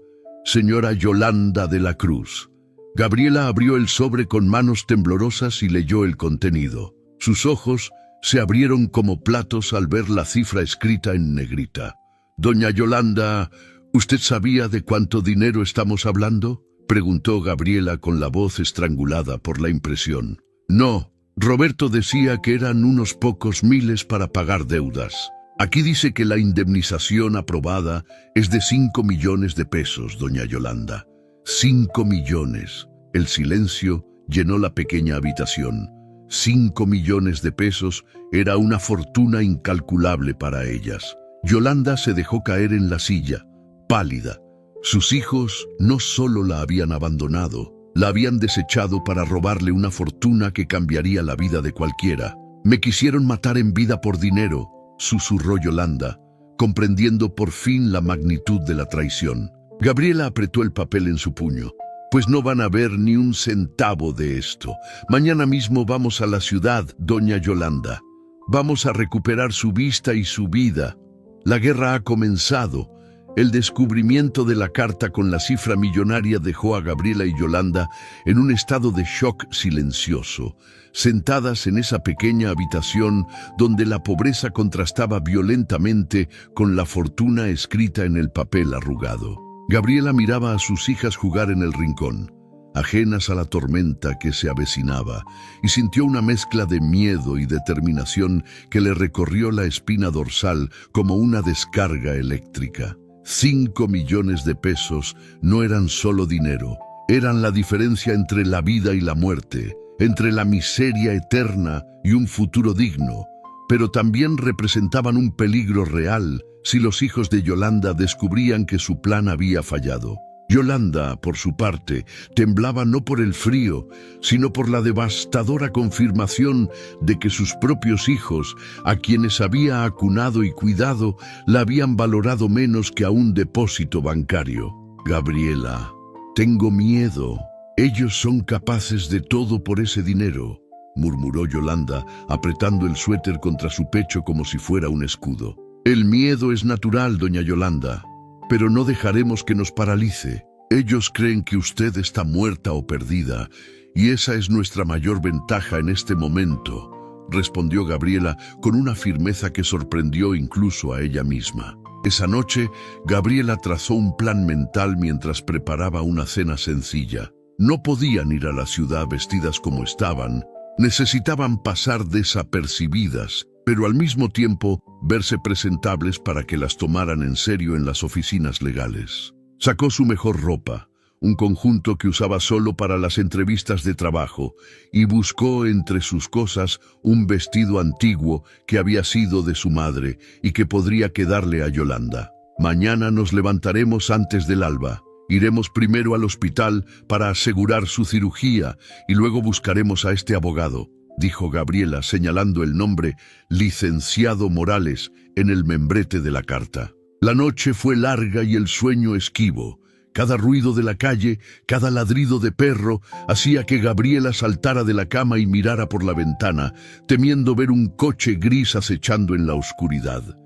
señora Yolanda de la Cruz. Gabriela abrió el sobre con manos temblorosas y leyó el contenido. Sus ojos se abrieron como platos al ver la cifra escrita en negrita. «Doña Yolanda, ¿usted sabía de cuánto dinero estamos hablando?», preguntó Gabriela con la voz estrangulada por la impresión. «No, Roberto decía que eran unos pocos miles para pagar deudas. Aquí dice que la indemnización aprobada es de 5 millones de pesos, doña Yolanda. 5 millones. El silencio llenó la pequeña habitación. 5 millones de pesos era una fortuna incalculable para ellas. Yolanda se dejó caer en la silla, pálida. Sus hijos no solo la habían abandonado, la habían desechado para robarle una fortuna que cambiaría la vida de cualquiera. «Me quisieron matar en vida por dinero», susurró Yolanda, comprendiendo por fin la magnitud de la traición. Gabriela apretó el papel en su puño. «Pues no van a ver ni un centavo de esto. Mañana mismo vamos a la ciudad, doña Yolanda. Vamos a recuperar su vista y su vida. La guerra ha comenzado». El descubrimiento de la carta con la cifra millonaria dejó a Gabriela y Yolanda en un estado de shock silencioso, sentadas en esa pequeña habitación donde la pobreza contrastaba violentamente con la fortuna escrita en el papel arrugado. Gabriela miraba a sus hijas jugar en el rincón, ajenas a la tormenta que se avecinaba, y sintió una mezcla de miedo y determinación que le recorrió la espina dorsal como una descarga eléctrica. 5 millones de pesos no eran solo dinero, eran la diferencia entre la vida y la muerte, entre la miseria eterna y un futuro digno, pero también representaban un peligro real si los hijos de Yolanda descubrían que su plan había fallado. Yolanda, por su parte, temblaba no por el frío, sino por la devastadora confirmación de que sus propios hijos, a quienes había acunado y cuidado, la habían valorado menos que a un depósito bancario. «Gabriela, tengo miedo. Ellos son capaces de todo por ese dinero», murmuró Yolanda, apretando el suéter contra su pecho como si fuera un escudo. «El miedo es natural, doña Yolanda, pero no dejaremos que nos paralice. Ellos creen que usted está muerta o perdida, y esa es nuestra mayor ventaja en este momento», respondió Gabriela con una firmeza que sorprendió incluso a ella misma. Esa noche, Gabriela trazó un plan mental mientras preparaba una cena sencilla. No podían ir a la ciudad vestidas como estaban, necesitaban pasar desapercibidas, pero al mismo tiempo verse presentables para que las tomaran en serio en las oficinas legales. Sacó su mejor ropa, un conjunto que usaba solo para las entrevistas de trabajo, y buscó entre sus cosas un vestido antiguo que había sido de su madre y que podría quedarle a Yolanda. «Mañana nos levantaremos antes del alba. Iremos primero al hospital para asegurar su cirugía y luego buscaremos a este abogado», dijo Gabriela señalando el nombre Licenciado Morales en el membrete de la carta. La noche fue larga y el sueño esquivo. Cada ruido de la calle, cada ladrido de perro, hacía que Gabriela saltara de la cama y mirara por la ventana, temiendo ver un coche gris acechando en la oscuridad.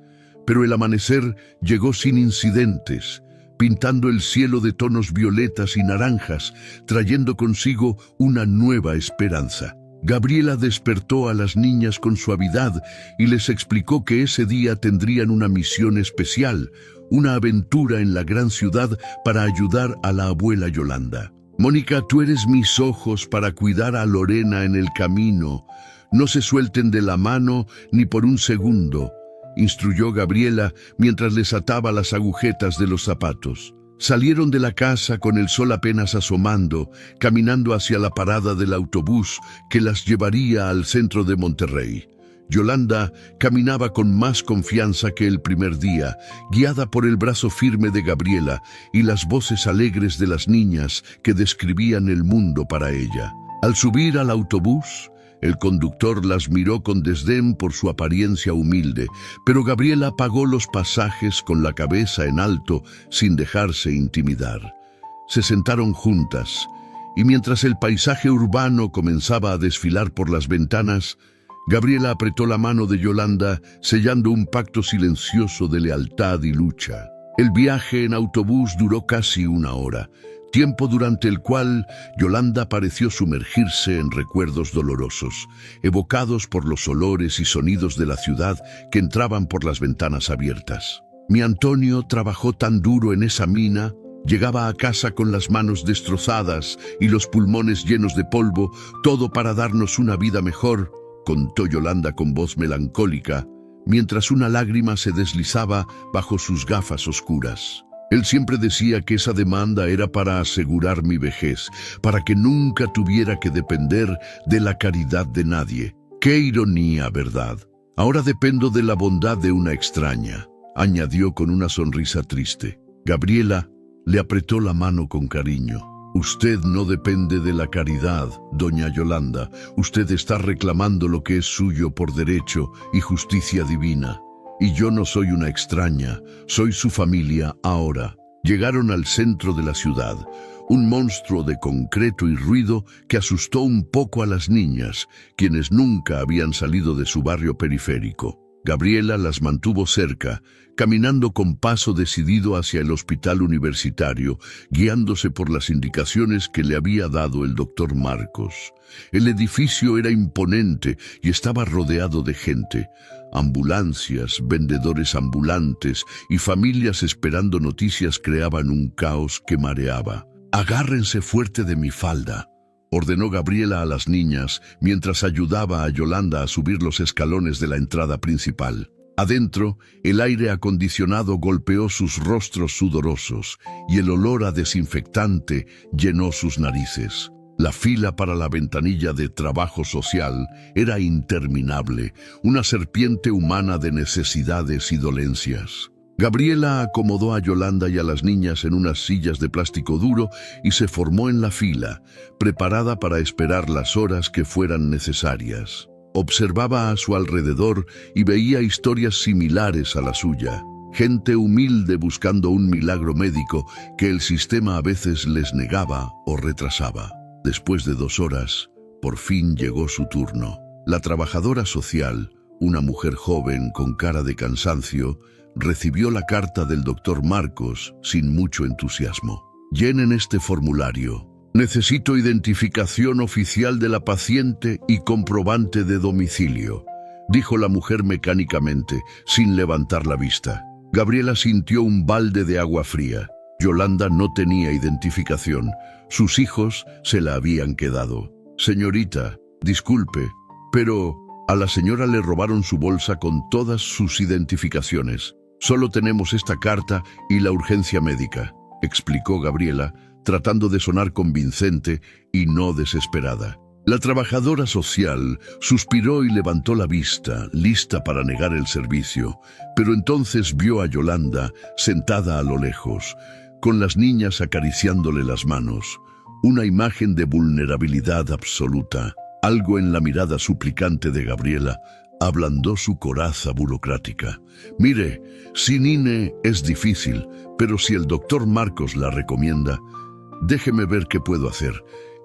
Pero el amanecer llegó sin incidentes, pintando el cielo de tonos violetas y naranjas, trayendo consigo una nueva esperanza. Gabriela despertó a las niñas con suavidad y les explicó que ese día tendrían una misión especial, una aventura en la gran ciudad para ayudar a la abuela Yolanda. «Mónica, tú eres mis ojos para cuidar a Lorena en el camino. No se suelten de la mano ni por un segundo», instruyó Gabriela mientras les ataba las agujetas de los zapatos. Salieron de la casa con el sol apenas asomando, caminando hacia la parada del autobús que las llevaría al centro de Monterrey. Yolanda caminaba con más confianza que el primer día, guiada por el brazo firme de Gabriela y las voces alegres de las niñas que describían el mundo para ella. Al subir al autobús, el conductor las miró con desdén por su apariencia humilde, pero Gabriela pagó los pasajes con la cabeza en alto sin dejarse intimidar. Se sentaron juntas, y mientras el paisaje urbano comenzaba a desfilar por las ventanas, Gabriela apretó la mano de Yolanda, sellando un pacto silencioso de lealtad y lucha. El viaje en autobús duró casi una hora, tiempo durante el cual Yolanda pareció sumergirse en recuerdos dolorosos, evocados por los olores y sonidos de la ciudad que entraban por las ventanas abiertas. «Mi Antonio trabajó tan duro en esa mina, llegaba a casa con las manos destrozadas y los pulmones llenos de polvo, todo para darnos una vida mejor», contó Yolanda con voz melancólica, mientras una lágrima se deslizaba bajo sus gafas oscuras. «Él siempre decía que esa demanda era para asegurar mi vejez, para que nunca tuviera que depender de la caridad de nadie. Qué ironía, ¿verdad? Ahora dependo de la bondad de una extraña», añadió con una sonrisa triste. Gabriela le apretó la mano con cariño. «Usted no depende de la caridad, doña Yolanda. Usted está reclamando lo que es suyo por derecho y justicia divina. Y yo no soy una extraña, soy su familia ahora». Llegaron al centro de la ciudad, un monstruo de concreto y ruido que asustó un poco a las niñas, quienes nunca habían salido de su barrio periférico. Gabriela las mantuvo cerca, caminando con paso decidido hacia el hospital universitario, guiándose por las indicaciones que le había dado el doctor Marcos. El edificio era imponente y estaba rodeado de gente. Ambulancias, vendedores ambulantes y familias esperando noticias creaban un caos que mareaba. «Agárrense fuerte de mi falda», ordenó Gabriela a las niñas mientras ayudaba a Yolanda a subir los escalones de la entrada principal. Adentro, el aire acondicionado golpeó sus rostros sudorosos y el olor a desinfectante llenó sus narices. La fila para la ventanilla de trabajo social era interminable, una serpiente humana de necesidades y dolencias. Gabriela acomodó a Yolanda y a las niñas en unas sillas de plástico duro y se formó en la fila, preparada para esperar las horas que fueran necesarias. Observaba a su alrededor y veía historias similares a la suya. Gente humilde buscando un milagro médico que el sistema a veces les negaba o retrasaba. Después de 2 horas, por fin llegó su turno. La trabajadora social, una mujer joven con cara de cansancio, recibió la carta del doctor Marcos sin mucho entusiasmo. «Llenen este formulario. Necesito identificación oficial de la paciente y comprobante de domicilio», dijo la mujer mecánicamente, sin levantar la vista. Gabriela sintió un balde de agua fría. Yolanda no tenía identificación. Sus hijos se la habían quedado. «Señorita, disculpe, pero a la señora le robaron su bolsa con todas sus identificaciones. Solo tenemos esta carta y la urgencia médica», explicó Gabriela, tratando de sonar convincente y no desesperada. La trabajadora social suspiró y levantó la vista, lista para negar el servicio, pero entonces vio a Yolanda sentada a lo lejos, con las niñas acariciándole las manos, una imagen de vulnerabilidad absoluta. Algo en la mirada suplicante de Gabriela ablandó su coraza burocrática. «Mire, sin INE es difícil, pero si el doctor Marcos la recomienda, déjeme ver qué puedo hacer.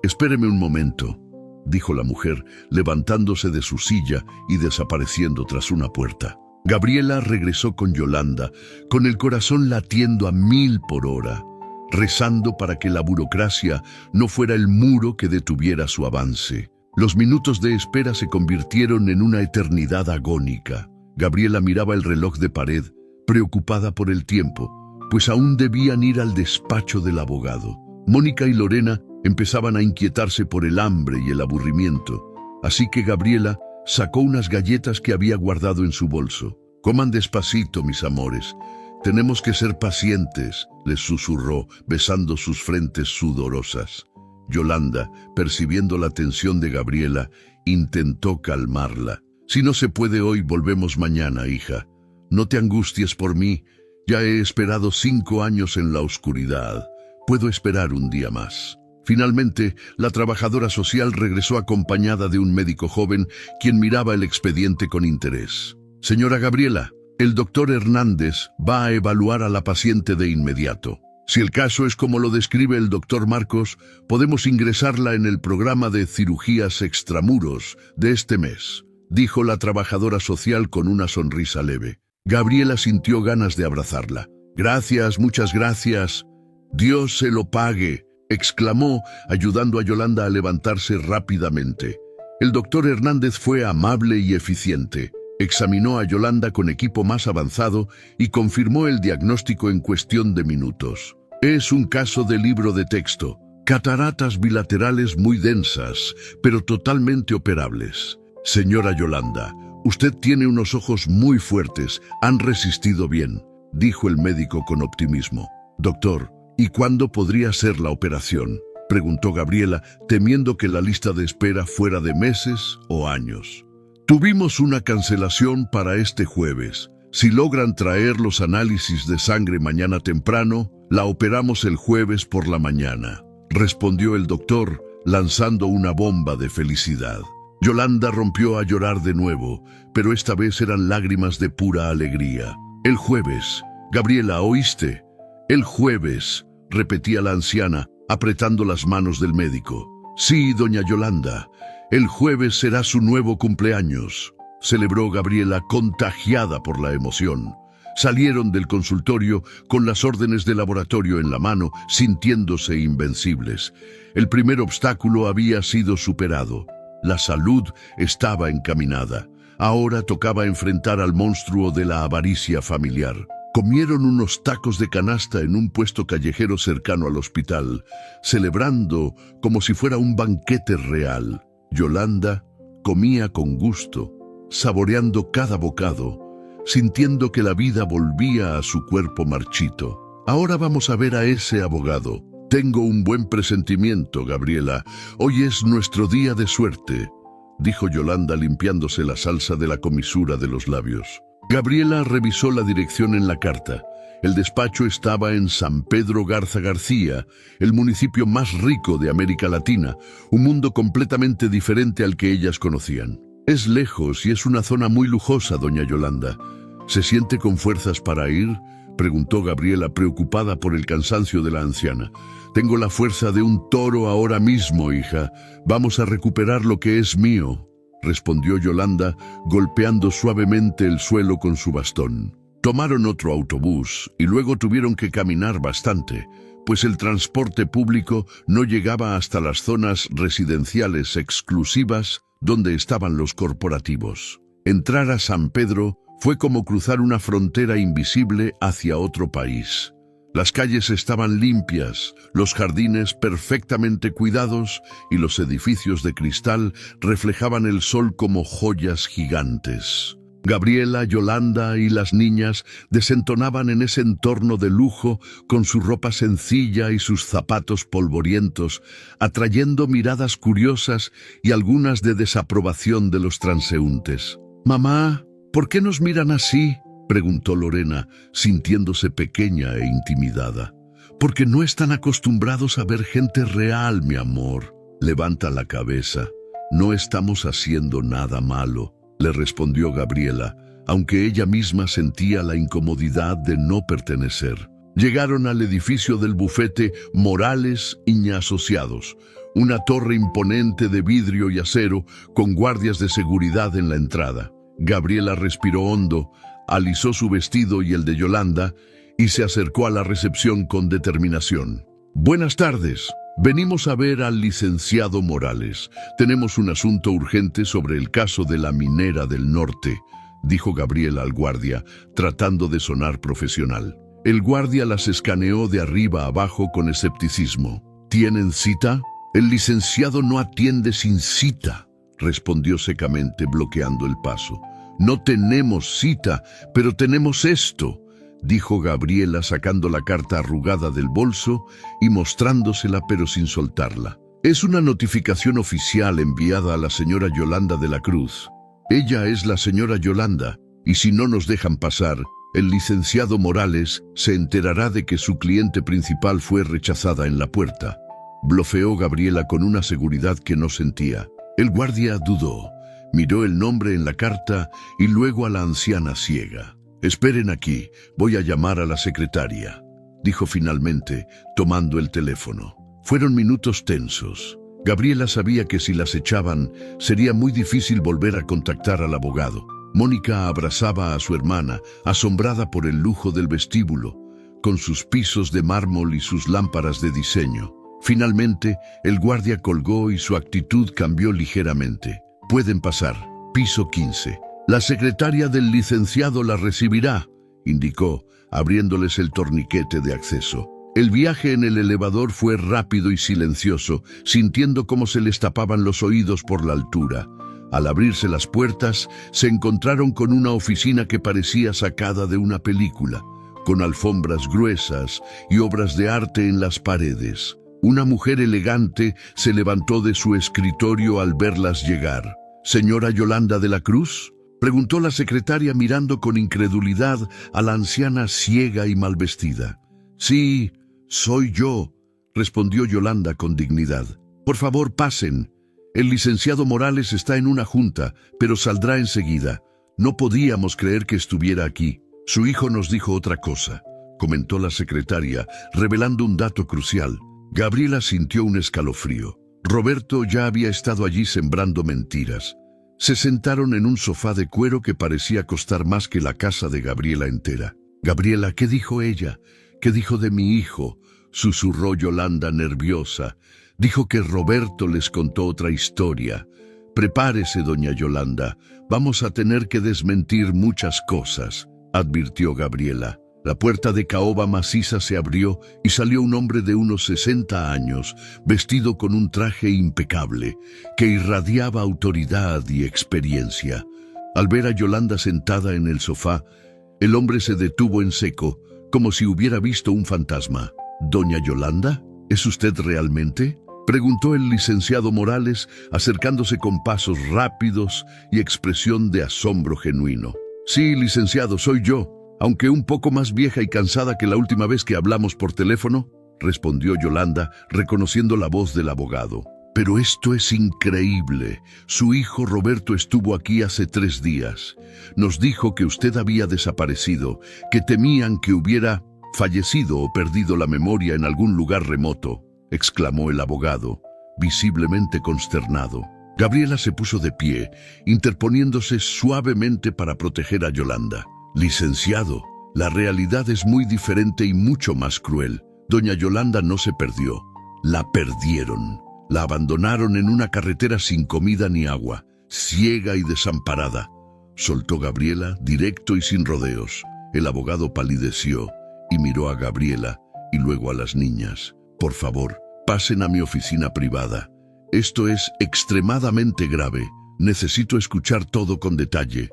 Espéreme un momento», dijo la mujer, levantándose de su silla y desapareciendo tras una puerta. Gabriela regresó con Yolanda, con el corazón latiendo a 1000 por hora, rezando para que la burocracia no fuera el muro que detuviera su avance. Los minutos de espera se convirtieron en una eternidad agónica. Gabriela miraba el reloj de pared, preocupada por el tiempo, pues aún debían ir al despacho del abogado. Mónica y Lorena empezaban a inquietarse por el hambre y el aburrimiento, así que Gabriela sacó unas galletas que había guardado en su bolso. «Coman despacito, mis amores. Tenemos que ser pacientes», les susurró, besando sus frentes sudorosas. Yolanda, percibiendo la tensión de Gabriela, intentó calmarla. «Si no se puede hoy, volvemos mañana, hija. No te angusties por mí. Ya he esperado 5 años en la oscuridad. Puedo esperar un día más». Finalmente, la trabajadora social regresó acompañada de un médico joven, quien miraba el expediente con interés. «Señora Gabriela, el doctor Hernández va a evaluar a la paciente de inmediato. Si el caso es como lo describe el doctor Marcos, podemos ingresarla en el programa de cirugías extramuros de este mes», dijo la trabajadora social con una sonrisa leve. Gabriela sintió ganas de abrazarla. «Gracias, muchas gracias. Dios se lo pague», exclamó, ayudando a Yolanda a levantarse rápidamente. El doctor Hernández fue amable y eficiente. Examinó a Yolanda con equipo más avanzado y confirmó el diagnóstico en cuestión de minutos. «Es un caso de libro de texto. Cataratas bilaterales muy densas, pero totalmente operables. Señora Yolanda, usted tiene unos ojos muy fuertes, han resistido bien», dijo el médico con optimismo. «Doctor, ¿y cuándo podría ser la operación?», preguntó Gabriela, temiendo que la lista de espera fuera de meses o años. «Tuvimos una cancelación para este jueves. Si logran traer los análisis de sangre mañana temprano, la operamos el jueves por la mañana», respondió el doctor, lanzando una bomba de felicidad. Yolanda rompió a llorar de nuevo, pero esta vez eran lágrimas de pura alegría. «El jueves. Gabriela, ¿oíste? El jueves», repetía la anciana, apretando las manos del médico. «Sí, doña Yolanda, el jueves será su nuevo cumpleaños», celebró Gabriela, contagiada por la emoción. Salieron del consultorio con las órdenes de laboratorio en la mano, sintiéndose invencibles. El primer obstáculo había sido superado. La salud estaba encaminada. Ahora tocaba enfrentar al monstruo de la avaricia familiar. Comieron unos tacos de canasta en un puesto callejero cercano al hospital, celebrando como si fuera un banquete real. Yolanda comía con gusto, saboreando cada bocado, sintiendo que la vida volvía a su cuerpo marchito. «Ahora vamos a ver a ese abogado. Tengo un buen presentimiento, Gabriela. Hoy es nuestro día de suerte», dijo Yolanda limpiándose la salsa de la comisura de los labios. Gabriela revisó la dirección en la carta. El despacho estaba en San Pedro Garza García, el municipio más rico de América Latina, un mundo completamente diferente al que ellas conocían. «Es lejos y es una zona muy lujosa, doña Yolanda. ¿Se siente con fuerzas para ir?», preguntó Gabriela, preocupada por el cansancio de la anciana. «Tengo la fuerza de un toro ahora mismo, hija. Vamos a recuperar lo que es mío», respondió Yolanda, golpeando suavemente el suelo con su bastón. Tomaron otro autobús y luego tuvieron que caminar bastante, pues el transporte público no llegaba hasta las zonas residenciales exclusivas donde estaban los corporativos. Entrar a San Pedro fue como cruzar una frontera invisible hacia otro país. Las calles estaban limpias, los jardines perfectamente cuidados y los edificios de cristal reflejaban el sol como joyas gigantes. Gabriela, Yolanda y las niñas desentonaban en ese entorno de lujo con su ropa sencilla y sus zapatos polvorientos, atrayendo miradas curiosas y algunas de desaprobación de los transeúntes. «Mamá, ¿por qué nos miran así?», preguntó Lorena, sintiéndose pequeña e intimidada. «Porque no están acostumbrados a ver gente real, mi amor. Levanta la cabeza. No estamos haciendo nada malo», le respondió Gabriela, aunque ella misma sentía la incomodidad de no pertenecer. Llegaron al edificio del bufete Morales y Asociados, una torre imponente de vidrio y acero con guardias de seguridad en la entrada. Gabriela respiró hondo, alisó su vestido y el de Yolanda y se acercó a la recepción con determinación. «Buenas tardes. Venimos a ver al licenciado Morales. Tenemos un asunto urgente sobre el caso de la minera del norte», dijo Gabriela al guardia, tratando de sonar profesional. El guardia las escaneó de arriba a abajo con escepticismo. «¿Tienen cita?» «El licenciado no atiende sin cita», respondió secamente, bloqueando el paso. «No tenemos cita, pero tenemos esto», dijo Gabriela sacando la carta arrugada del bolso y mostrándosela pero sin soltarla. «Es una notificación oficial enviada a la señora Yolanda de la Cruz. Ella es la señora Yolanda, y si no nos dejan pasar, el licenciado Morales se enterará de que su cliente principal fue rechazada en la puerta», blofeó Gabriela con una seguridad que no sentía. El guardia dudó, miró el nombre en la carta y luego a la anciana ciega. «Esperen aquí, voy a llamar a la secretaria», dijo finalmente, tomando el teléfono. Fueron minutos tensos. Gabriela sabía que si las echaban, sería muy difícil volver a contactar al abogado. Mónica abrazaba a su hermana, asombrada por el lujo del vestíbulo, con sus pisos de mármol y sus lámparas de diseño. Finalmente, el guardia colgó y su actitud cambió ligeramente. «Pueden pasar. Piso 15. La secretaria del licenciado la recibirá», indicó, abriéndoles el torniquete de acceso. El viaje en el elevador fue rápido y silencioso, sintiendo cómo se les tapaban los oídos por la altura. Al abrirse las puertas, se encontraron con una oficina que parecía sacada de una película, con alfombras gruesas y obras de arte en las paredes. Una mujer elegante se levantó de su escritorio al verlas llegar. «¿Señora Yolanda de la Cruz?», preguntó la secretaria mirando con incredulidad a la anciana ciega y mal vestida. «Sí, soy yo», respondió Yolanda con dignidad. «Por favor, pasen. El licenciado Morales está en una junta, pero saldrá enseguida. No podíamos creer que estuviera aquí. Su hijo nos dijo otra cosa», comentó la secretaria, revelando un dato crucial. Gabriela sintió un escalofrío. Roberto ya había estado allí sembrando mentiras. Se sentaron en un sofá de cuero que parecía costar más que la casa de Gabriela entera. «Gabriela, ¿qué dijo ella? ¿Qué dijo de mi hijo?», susurró Yolanda nerviosa. «Dijo que Roberto les contó otra historia. Prepárese, doña Yolanda. Vamos a tener que desmentir muchas cosas», advirtió Gabriela. La puerta de caoba maciza se abrió y salió un hombre de unos 60 años, vestido con un traje impecable, que irradiaba autoridad y experiencia. Al ver a Yolanda sentada en el sofá, el hombre se detuvo en seco, como si hubiera visto un fantasma. «¿Doña Yolanda? ¿Es usted realmente?», preguntó el licenciado Morales, acercándose con pasos rápidos y expresión de asombro genuino. «Sí, licenciado, soy yo, aunque un poco más vieja y cansada que la última vez que hablamos por teléfono», respondió Yolanda, reconociendo la voz del abogado. «Pero esto es increíble. Su hijo Roberto estuvo aquí hace 3 días. Nos dijo que usted había desaparecido, que temían que hubiera fallecido o perdido la memoria en algún lugar remoto», exclamó el abogado, visiblemente consternado. Gabriela se puso de pie, interponiéndose suavemente para proteger a Yolanda. «Licenciado, la realidad es muy diferente y mucho más cruel. Doña Yolanda no se perdió. La perdieron. La abandonaron en una carretera sin comida ni agua, ciega y desamparada», soltó Gabriela, directo y sin rodeos. El abogado palideció y miró a Gabriela y luego a las niñas. «Por favor, pasen a mi oficina privada. Esto es extremadamente grave. Necesito escuchar todo con detalle»,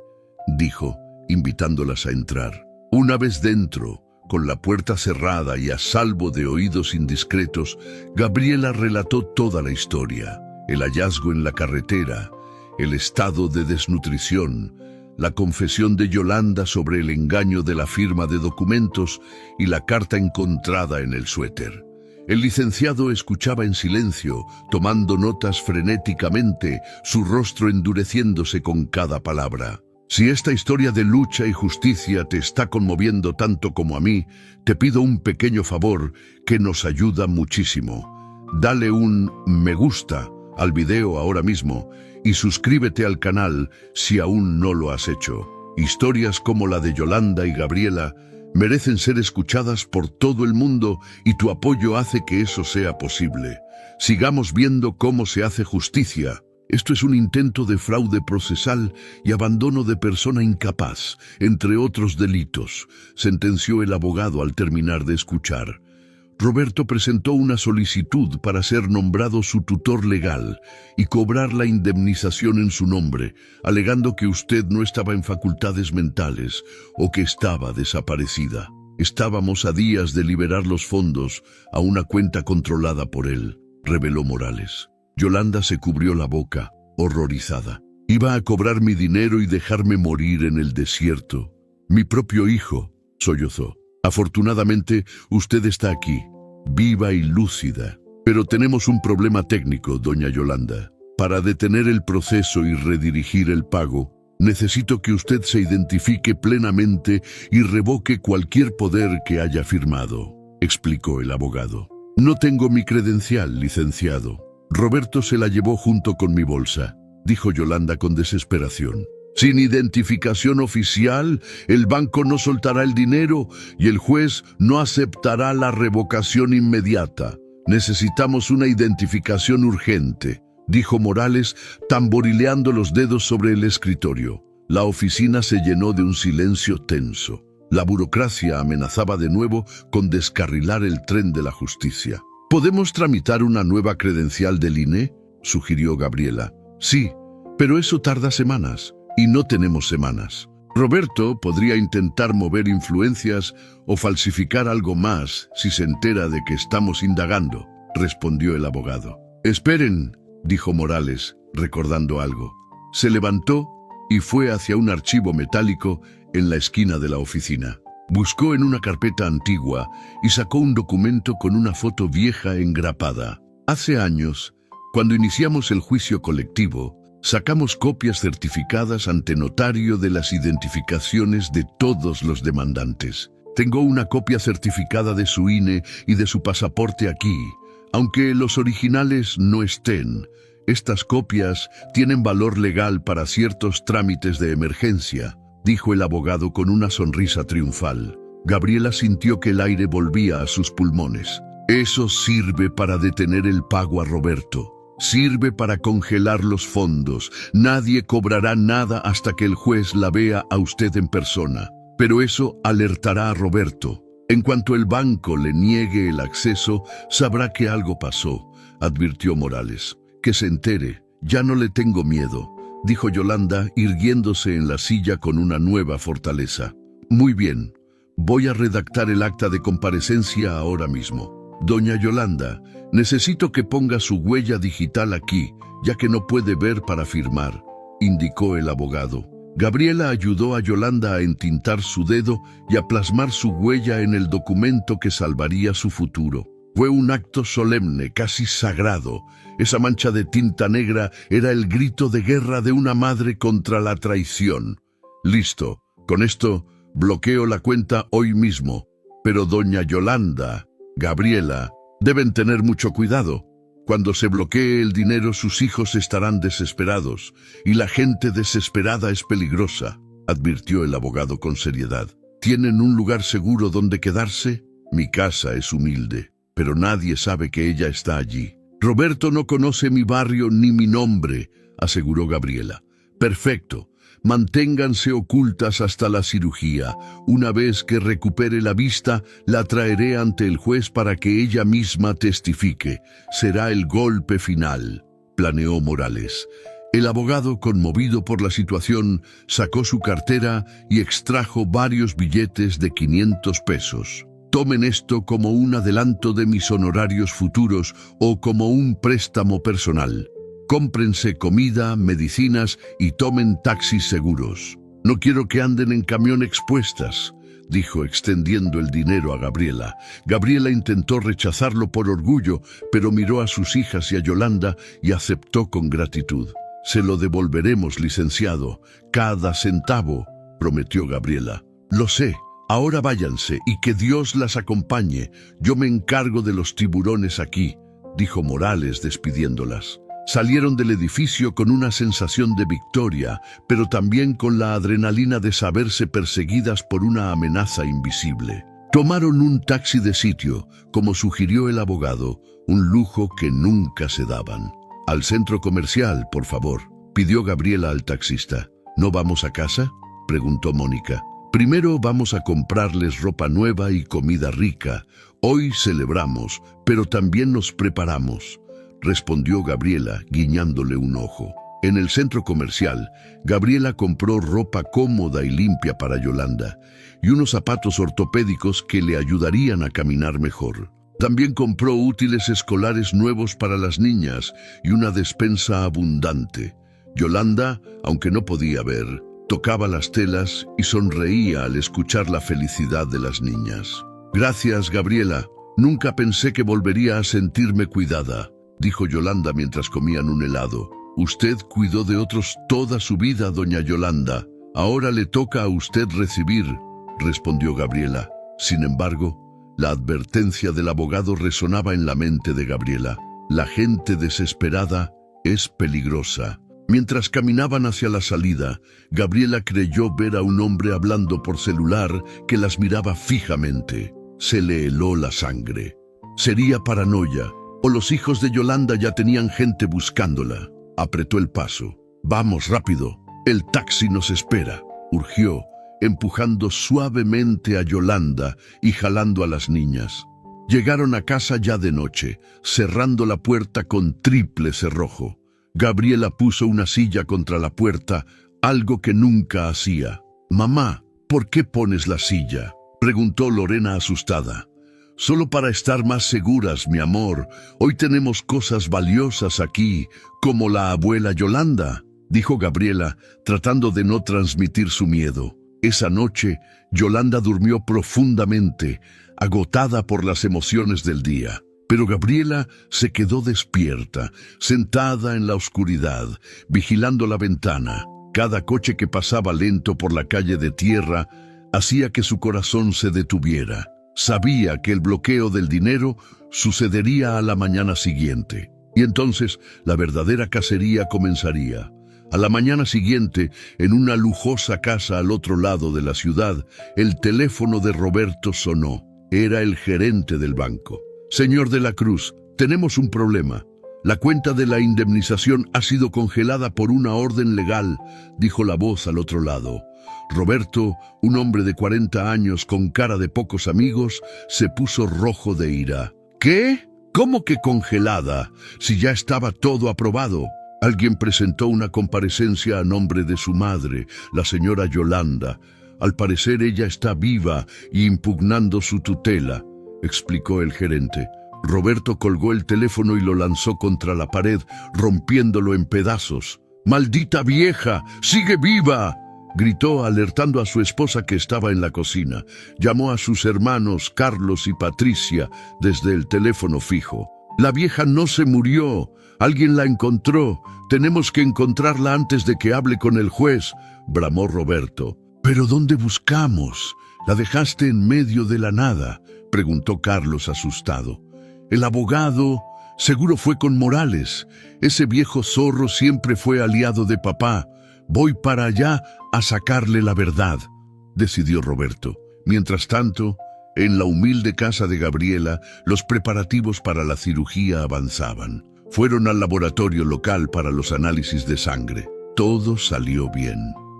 dijo, invitándolas a entrar. Una vez dentro, con la puerta cerrada y a salvo de oídos indiscretos, Gabriela relató toda la historia: el hallazgo en la carretera, el estado de desnutrición, la confesión de Yolanda sobre el engaño de la firma de documentos y la carta encontrada en el suéter. El licenciado escuchaba en silencio, tomando notas frenéticamente, su rostro endureciéndose con cada palabra. «Si esta historia de lucha y justicia te está conmoviendo tanto como a mí, te pido un pequeño favor que nos ayuda muchísimo. Dale un me gusta al video ahora mismo y suscríbete al canal si aún no lo has hecho. Historias como la de Yolanda y Gabriela merecen ser escuchadas por todo el mundo y tu apoyo hace que eso sea posible. Sigamos viendo cómo se hace justicia. Esto es un intento de fraude procesal y abandono de persona incapaz, entre otros delitos, sentenció el abogado al terminar de escuchar. Roberto presentó una solicitud para ser nombrado su tutor legal y cobrar la indemnización en su nombre, alegando que usted no estaba en facultades mentales o que estaba desaparecida. Estábamos a días de liberar los fondos a una cuenta controlada por él, reveló Morales. Yolanda se cubrió la boca, horrorizada. Iba a cobrar mi dinero y dejarme morir en el desierto. Mi propio hijo, sollozó. Afortunadamente, usted está aquí, viva y lúcida. Pero tenemos un problema técnico, doña Yolanda. Para detener el proceso y redirigir el pago, necesito que usted se identifique plenamente y revoque cualquier poder que haya firmado, explicó el abogado. No tengo mi credencial, licenciado. Roberto se la llevó junto con mi bolsa, dijo Yolanda con desesperación. Sin identificación oficial, el banco no soltará el dinero y el juez no aceptará la revocación inmediata. Necesitamos una identificación urgente, dijo Morales, tamborileando los dedos sobre el escritorio. La oficina se llenó de un silencio tenso. La burocracia amenazaba de nuevo con descarrilar el tren de la justicia. ¿Podemos tramitar una nueva credencial del INE?, sugirió Gabriela. Sí, pero eso tarda semanas, y no tenemos semanas. Roberto podría intentar mover influencias o falsificar algo más si se entera de que estamos indagando, respondió el abogado. Esperen, dijo Morales, recordando algo. Se levantó y fue hacia un archivo metálico en la esquina de la oficina. Buscó en una carpeta antigua y sacó un documento con una foto vieja engrapada. Hace años, cuando iniciamos el juicio colectivo, sacamos copias certificadas ante notario de las identificaciones de todos los demandantes. Tengo una copia certificada de su INE y de su pasaporte aquí. Aunque los originales no estén, estas copias tienen valor legal para ciertos trámites de emergencia, dijo el abogado con una sonrisa triunfal. Gabriela sintió que el aire volvía a sus pulmones. Eso sirve para detener el pago a Roberto. Sirve para congelar los fondos. Nadie cobrará nada hasta que el juez la vea a usted en persona. Pero eso alertará a Roberto. En cuanto el banco le niegue el acceso, sabrá que algo pasó, advirtió Morales. Que se entere. Ya no le tengo miedo, dijo Yolanda, irguiéndose en la silla con una nueva fortaleza. Muy bien, voy a redactar el acta de comparecencia ahora mismo. Doña Yolanda, necesito que ponga su huella digital aquí, ya que no puede ver para firmar, indicó el abogado. Gabriela ayudó a Yolanda a entintar su dedo y a plasmar su huella en el documento que salvaría su futuro. Fue un acto solemne, casi sagrado. Esa mancha de tinta negra era el grito de guerra de una madre contra la traición. Listo, con esto bloqueo la cuenta hoy mismo. Pero doña Yolanda, Gabriela, deben tener mucho cuidado. Cuando se bloquee el dinero, sus hijos estarán desesperados, y la gente desesperada es peligrosa, advirtió el abogado con seriedad. ¿Tienen un lugar seguro donde quedarse? Mi casa es humilde, pero nadie sabe que ella está allí. Roberto no conoce mi barrio ni mi nombre, aseguró Gabriela. Perfecto. Manténganse ocultas hasta la cirugía. Una vez que recupere la vista, la traeré ante el juez para que ella misma testifique. Será el golpe final, planeó Morales. El abogado, conmovido por la situación, sacó su cartera y extrajo varios billetes de 500 pesos. Tomen esto como un adelanto de mis honorarios futuros o como un préstamo personal. Cómprense comida, medicinas y tomen taxis seguros. No quiero que anden en camión expuestas, dijo extendiendo el dinero a Gabriela. Gabriela intentó rechazarlo por orgullo, pero miró a sus hijas y a Yolanda y aceptó con gratitud. Se lo devolveremos, licenciado, cada centavo, prometió Gabriela. Lo sé. Ahora váyanse y que Dios las acompañe. Yo me encargo de los tiburones aquí, dijo Morales despidiéndolas. Salieron del edificio con una sensación de victoria, pero también con la adrenalina de saberse perseguidas por una amenaza invisible. Tomaron un taxi de sitio, como sugirió el abogado, un lujo que nunca se daban. «Al centro comercial, por favor», pidió Gabriela al taxista. «¿No vamos a casa?», preguntó Mónica. «Primero vamos a comprarles ropa nueva y comida rica. Hoy celebramos, pero también nos preparamos», respondió Gabriela, guiñándole un ojo. En el centro comercial, Gabriela compró ropa cómoda y limpia para Yolanda y unos zapatos ortopédicos que le ayudarían a caminar mejor. También compró útiles escolares nuevos para las niñas y una despensa abundante. Yolanda, aunque no podía ver, tocaba las telas y sonreía al escuchar la felicidad de las niñas. «Gracias, Gabriela. Nunca pensé que volvería a sentirme cuidada», dijo Yolanda mientras comían un helado. «Usted cuidó de otros toda su vida, doña Yolanda. Ahora le toca a usted recibir», respondió Gabriela. Sin embargo, la advertencia del abogado resonaba en la mente de Gabriela. La gente desesperada es peligrosa. Mientras caminaban hacia la salida, Gabriela creyó ver a un hombre hablando por celular que las miraba fijamente. Se le heló la sangre. Sería paranoia, o los hijos de Yolanda ya tenían gente buscándola. Apretó el paso. «Vamos, rápido. El taxi nos espera», urgió, empujando suavemente a Yolanda y jalando a las niñas. Llegaron a casa ya de noche, cerrando la puerta con triple cerrojo. Gabriela puso una silla contra la puerta, algo que nunca hacía. «Mamá, ¿por qué pones la silla?», preguntó Lorena asustada. «Solo para estar más seguras, mi amor. Hoy tenemos cosas valiosas aquí, como la abuela Yolanda», dijo Gabriela, tratando de no transmitir su miedo. Esa noche, Yolanda durmió profundamente, agotada por las emociones del día. Pero Gabriela se quedó despierta, sentada en la oscuridad, vigilando la ventana. Cada coche que pasaba lento por la calle de tierra hacía que su corazón se detuviera. Sabía que el bloqueo del dinero sucedería a la mañana siguiente. Y entonces la verdadera cacería comenzaría. A la mañana siguiente, en una lujosa casa al otro lado de la ciudad, el teléfono de Roberto sonó. Era el gerente del banco. «Señor de la Cruz, tenemos un problema. La cuenta de la indemnización ha sido congelada por una orden legal», dijo la voz al otro lado. Roberto, un hombre de 40 años con cara de pocos amigos, se puso rojo de ira. «¿Qué? ¿Cómo que congelada? Si ya estaba todo aprobado». Alguien presentó una comparecencia a nombre de su madre, la señora Yolanda. «Al parecer ella está viva y impugnando su tutela», explicó el gerente. Roberto colgó el teléfono y lo lanzó contra la pared, rompiéndolo en pedazos. «¡Maldita vieja! ¡Sigue viva!», gritó, alertando a su esposa que estaba en la cocina. Llamó a sus hermanos Carlos y Patricia desde el teléfono fijo. «La vieja no se murió. Alguien la encontró. Tenemos que encontrarla antes de que hable con el juez», bramó Roberto. «¿Pero dónde buscamos? ¿La dejaste en medio de la nada?», preguntó Carlos asustado. «El abogado seguro fue con Morales. Ese viejo zorro siempre fue aliado de papá. Voy para allá a sacarle la verdad», decidió Roberto. Mientras tanto, en la humilde casa de Gabriela, los preparativos para la cirugía avanzaban. Fueron al laboratorio local para los análisis de sangre. Todo salió bien.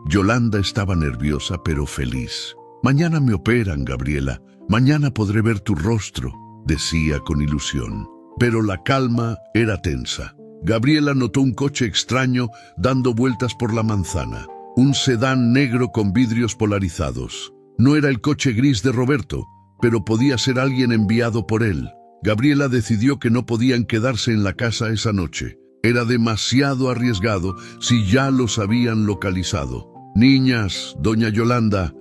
Yolanda estaba nerviosa pero feliz. «Mañana me operan, Gabriela. Mañana podré ver tu rostro», decía con ilusión. Pero la calma era tensa. Gabriela notó un coche extraño dando vueltas por la manzana. Un sedán negro con vidrios polarizados. No era el coche gris de Roberto, pero podía ser alguien enviado por él. Gabriela decidió que no podían quedarse en la casa esa noche. Era demasiado arriesgado si ya los habían localizado. «Niñas, doña Yolanda,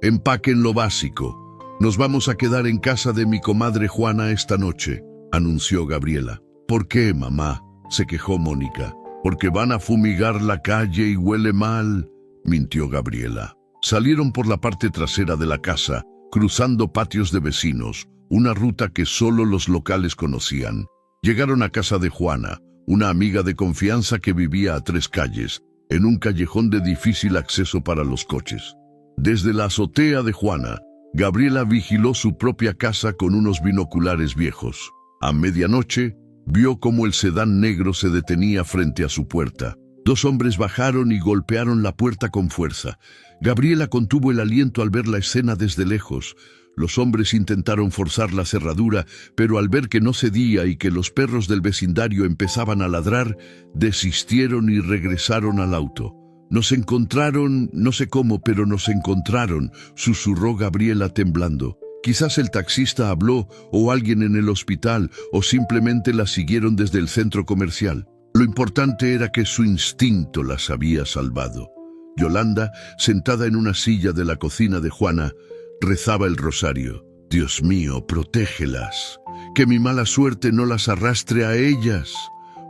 empaquen lo básico. Nos vamos a quedar en casa de mi comadre Juana esta noche», anunció Gabriela. «¿Por qué, mamá?», se quejó Mónica. «Porque van a fumigar la calle y huele mal», mintió Gabriela. Salieron por la parte trasera de la casa, cruzando patios de vecinos, una ruta que solo los locales conocían. Llegaron a casa de Juana, una amiga de confianza que vivía a 3 calles, en un callejón de difícil acceso para los coches. Desde la azotea de Juana, Gabriela vigiló su propia casa con unos binoculares viejos. A medianoche, vio cómo el sedán negro se detenía frente a su puerta. 2 hombres bajaron y golpearon la puerta con fuerza. Gabriela contuvo el aliento al ver la escena desde lejos. Los hombres intentaron forzar la cerradura, pero al ver que no cedía y que los perros del vecindario empezaban a ladrar, desistieron y regresaron al auto. «Nos encontraron, no sé cómo, pero nos encontraron», susurró Gabriela temblando. Quizás el taxista habló, o alguien en el hospital, o simplemente la siguieron desde el centro comercial. Lo importante era que su instinto las había salvado. Yolanda, sentada en una silla de la cocina de Juana, rezaba el rosario. «Dios mío, protégelas, que mi mala suerte no las arrastre a ellas»,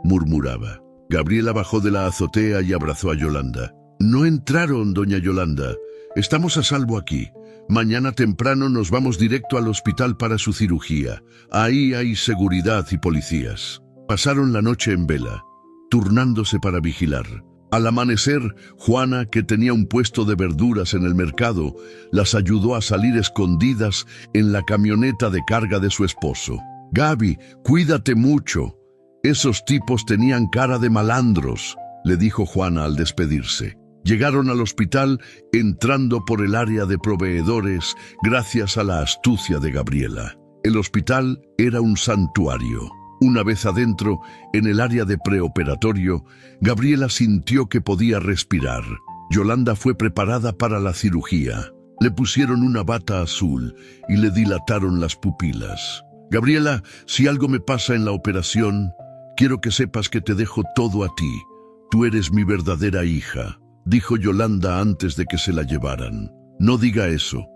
murmuraba. Gabriela bajó de la azotea y abrazó a Yolanda. «No entraron, doña Yolanda. Estamos a salvo aquí. Mañana temprano nos vamos directo al hospital para su cirugía. Ahí hay seguridad y policías». Pasaron la noche en vela, turnándose para vigilar. Al amanecer, Juana, que tenía un puesto de verduras en el mercado, las ayudó a salir escondidas en la camioneta de carga de su esposo. «Gaby, cuídate mucho. Esos tipos tenían cara de malandros», le dijo Juana al despedirse. Llegaron al hospital entrando por el área de proveedores gracias a la astucia de Gabriela. El hospital era un santuario. Una vez adentro, en el área de preoperatorio, Gabriela sintió que podía respirar. Yolanda fue preparada para la cirugía. Le pusieron una bata azul y le dilataron las pupilas. «Gabriela, si algo me pasa en la operación, quiero que sepas que te dejo todo a ti. Tú eres mi verdadera hija», dijo Yolanda antes de que se la llevaran. «No diga eso.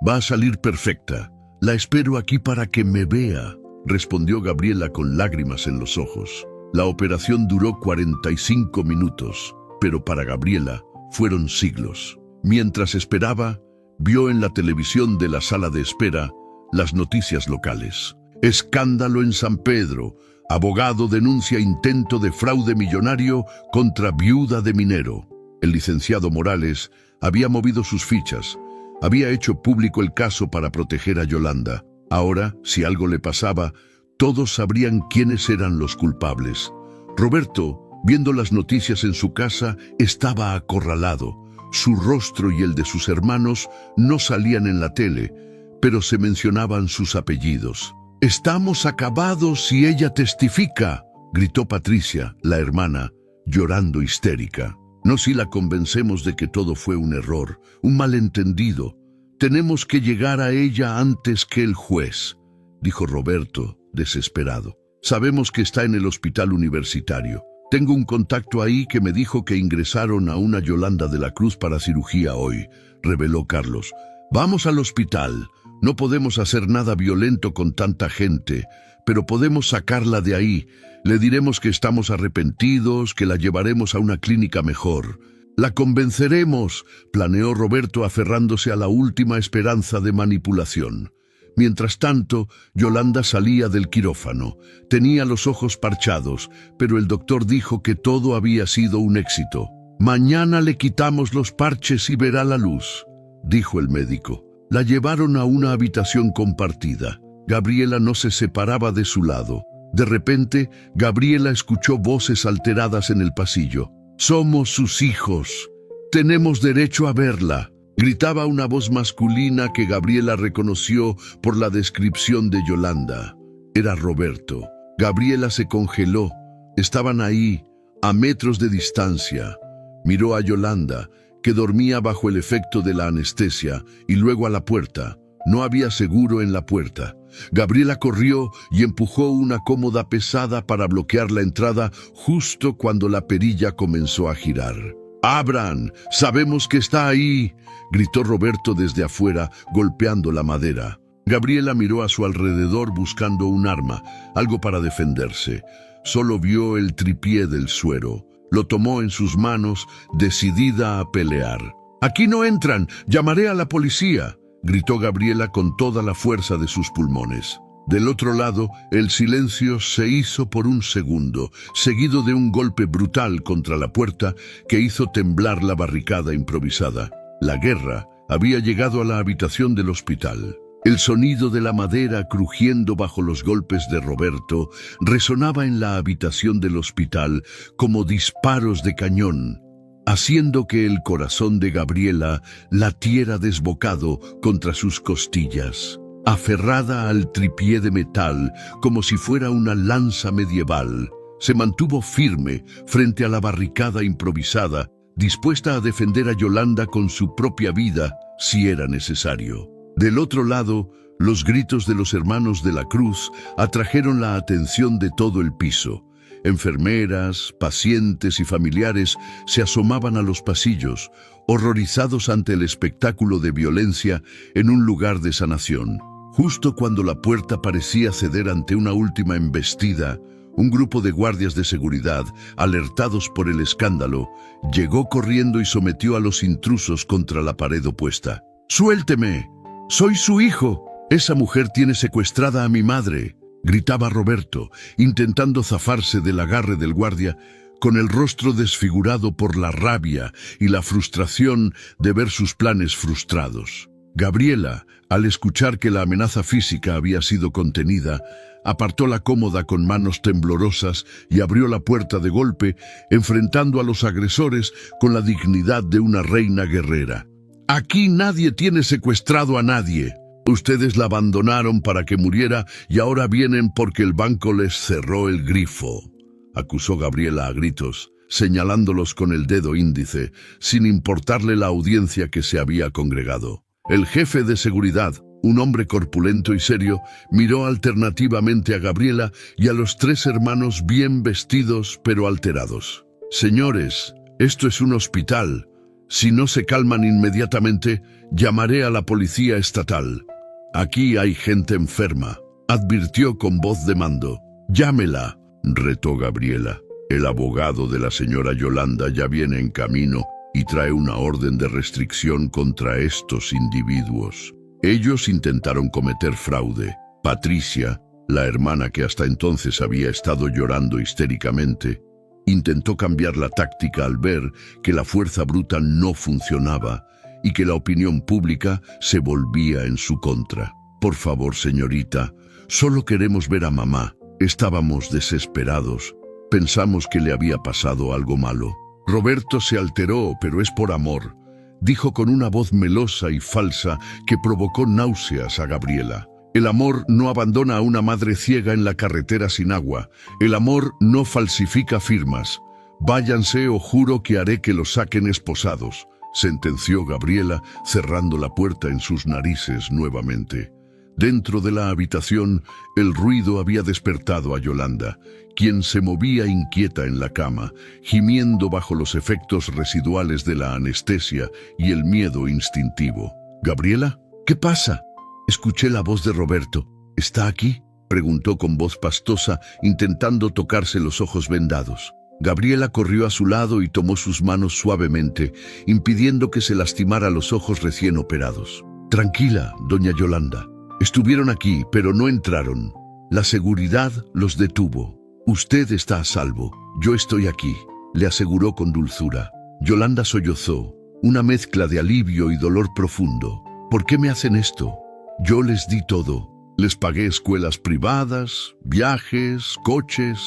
Va a salir perfecta. La espero aquí para que me vea», respondió Gabriela con lágrimas en los ojos. La operación duró 45 minutos, pero para Gabriela fueron siglos. Mientras esperaba, vio en la televisión de la sala de espera las noticias locales. «Escándalo en San Pedro. Abogado denuncia intento de fraude millonario contra viuda de minero». El licenciado Morales había movido sus fichas. Había hecho público el caso para proteger a Yolanda. Ahora, si algo le pasaba, todos sabrían quiénes eran los culpables. Roberto, viendo las noticias en su casa, estaba acorralado. Su rostro y el de sus hermanos no salían en la tele, pero se mencionaban sus apellidos. «Estamos acabados si ella testifica», gritó Patricia, la hermana, llorando histérica. «No si la convencemos de que todo fue un error, un malentendido. Tenemos que llegar a ella antes que el juez», dijo Roberto, desesperado. «Sabemos que está en el hospital universitario. Tengo un contacto ahí que me dijo que ingresaron a una Yolanda de la Cruz para cirugía hoy», reveló Carlos. «Vamos al hospital. No podemos hacer nada violento con tanta gente, pero podemos sacarla de ahí. Le diremos que estamos arrepentidos, que la llevaremos a una clínica mejor. La convenceremos», planeó Roberto aferrándose a la última esperanza de manipulación. Mientras tanto, Yolanda salía del quirófano. Tenía los ojos parchados, pero el doctor dijo que todo había sido un éxito. «Mañana le quitamos los parches y verá la luz», dijo el médico. La llevaron a una habitación compartida. Gabriela no se separaba de su lado. De repente, Gabriela escuchó voces alteradas en el pasillo. «Somos sus hijos. Tenemos derecho a verla», gritaba una voz masculina que Gabriela reconoció por la descripción de Yolanda. Era Roberto. Gabriela se congeló. Estaban ahí, a metros de distancia. Miró a Yolanda, que dormía bajo el efecto de la anestesia, y luego a la puerta. No había seguro en la puerta. Gabriela corrió y empujó una cómoda pesada para bloquear la entrada justo cuando la perilla comenzó a girar. «¡Abran! ¡Sabemos que está ahí!», gritó Roberto desde afuera, golpeando la madera. Gabriela miró a su alrededor buscando un arma, algo para defenderse. Solo vio el tripié del suero. Lo tomó en sus manos, decidida a pelear. «¡Aquí no entran! ¡Llamaré a la policía!», gritó Gabriela con toda la fuerza de sus pulmones. Del otro lado, el silencio se hizo por un segundo, seguido de un golpe brutal contra la puerta que hizo temblar la barricada improvisada. La guerra había llegado a la habitación del hospital. El sonido de la madera crujiendo bajo los golpes de Roberto resonaba en la habitación del hospital como disparos de cañón, haciendo que el corazón de Gabriela latiera desbocado contra sus costillas. Aferrada al tripié de metal como si fuera una lanza medieval, se mantuvo firme frente a la barricada improvisada, dispuesta a defender a Yolanda con su propia vida si era necesario. Del otro lado, los gritos de los hermanos de la Cruz atrajeron la atención de todo el piso. Enfermeras, pacientes y familiares se asomaban a los pasillos, horrorizados ante el espectáculo de violencia en un lugar de sanación. Justo cuando la puerta parecía ceder ante una última embestida, un grupo de guardias de seguridad, alertados por el escándalo, llegó corriendo y sometió a los intrusos contra la pared opuesta. ¡Suélteme! ¡Soy su hijo! Esa mujer tiene secuestrada a mi madre, gritaba Roberto, intentando zafarse del agarre del guardia, con el rostro desfigurado por la rabia y la frustración de ver sus planes frustrados. Gabriela, al escuchar que la amenaza física había sido contenida, apartó la cómoda con manos temblorosas y abrió la puerta de golpe, enfrentando a los agresores con la dignidad de una reina guerrera. Aquí nadie tiene secuestrado a nadie. Ustedes la abandonaron para que muriera y ahora vienen porque el banco les cerró el grifo, acusó Gabriela a gritos, señalándolos con el dedo índice, sin importarle la audiencia que se había congregado. El jefe de seguridad, un hombre corpulento y serio, miró alternativamente a Gabriela y a los tres hermanos bien vestidos pero alterados. Señores, esto es un hospital. Si no se calman inmediatamente, llamaré a la policía estatal. Aquí hay gente enferma, advirtió con voz de mando. Llámela, retó Gabriela. El abogado de la señora Yolanda ya viene en camino y trae una orden de restricción contra estos individuos. Ellos intentaron cometer fraude. Patricia, la hermana que hasta entonces había estado llorando histéricamente, intentó cambiar la táctica al ver que la fuerza bruta no funcionaba y que la opinión pública se volvía en su contra. Por favor, señorita, solo queremos ver a mamá. Estábamos desesperados. Pensamos que le había pasado algo malo. Roberto se alteró, pero es por amor, dijo con una voz melosa y falsa que provocó náuseas a Gabriela. El amor no abandona a una madre ciega en la carretera sin agua. El amor no falsifica firmas. Váyanse o juro que haré que los saquen esposados, sentenció Gabriela, cerrando la puerta en sus narices nuevamente. Dentro de la habitación, el ruido había despertado a Yolanda, quien se movía inquieta en la cama, gimiendo bajo los efectos residuales de la anestesia y el miedo instintivo. «¿Gabriela? ¿Qué pasa?» Escuché la voz de Roberto. «¿Está aquí?», preguntó con voz pastosa, intentando tocarse los ojos vendados. Gabriela corrió a su lado y tomó sus manos suavemente, impidiendo que se lastimara los ojos recién operados. «Tranquila, doña Yolanda. Estuvieron aquí, pero no entraron. La seguridad los detuvo. Usted está a salvo. Yo estoy aquí», le aseguró con dulzura. Yolanda sollozó, una mezcla de alivio y dolor profundo. «¿Por qué me hacen esto? Yo les di todo. Les pagué escuelas privadas, viajes, coches.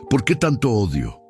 ¿Por qué tanto odio?»,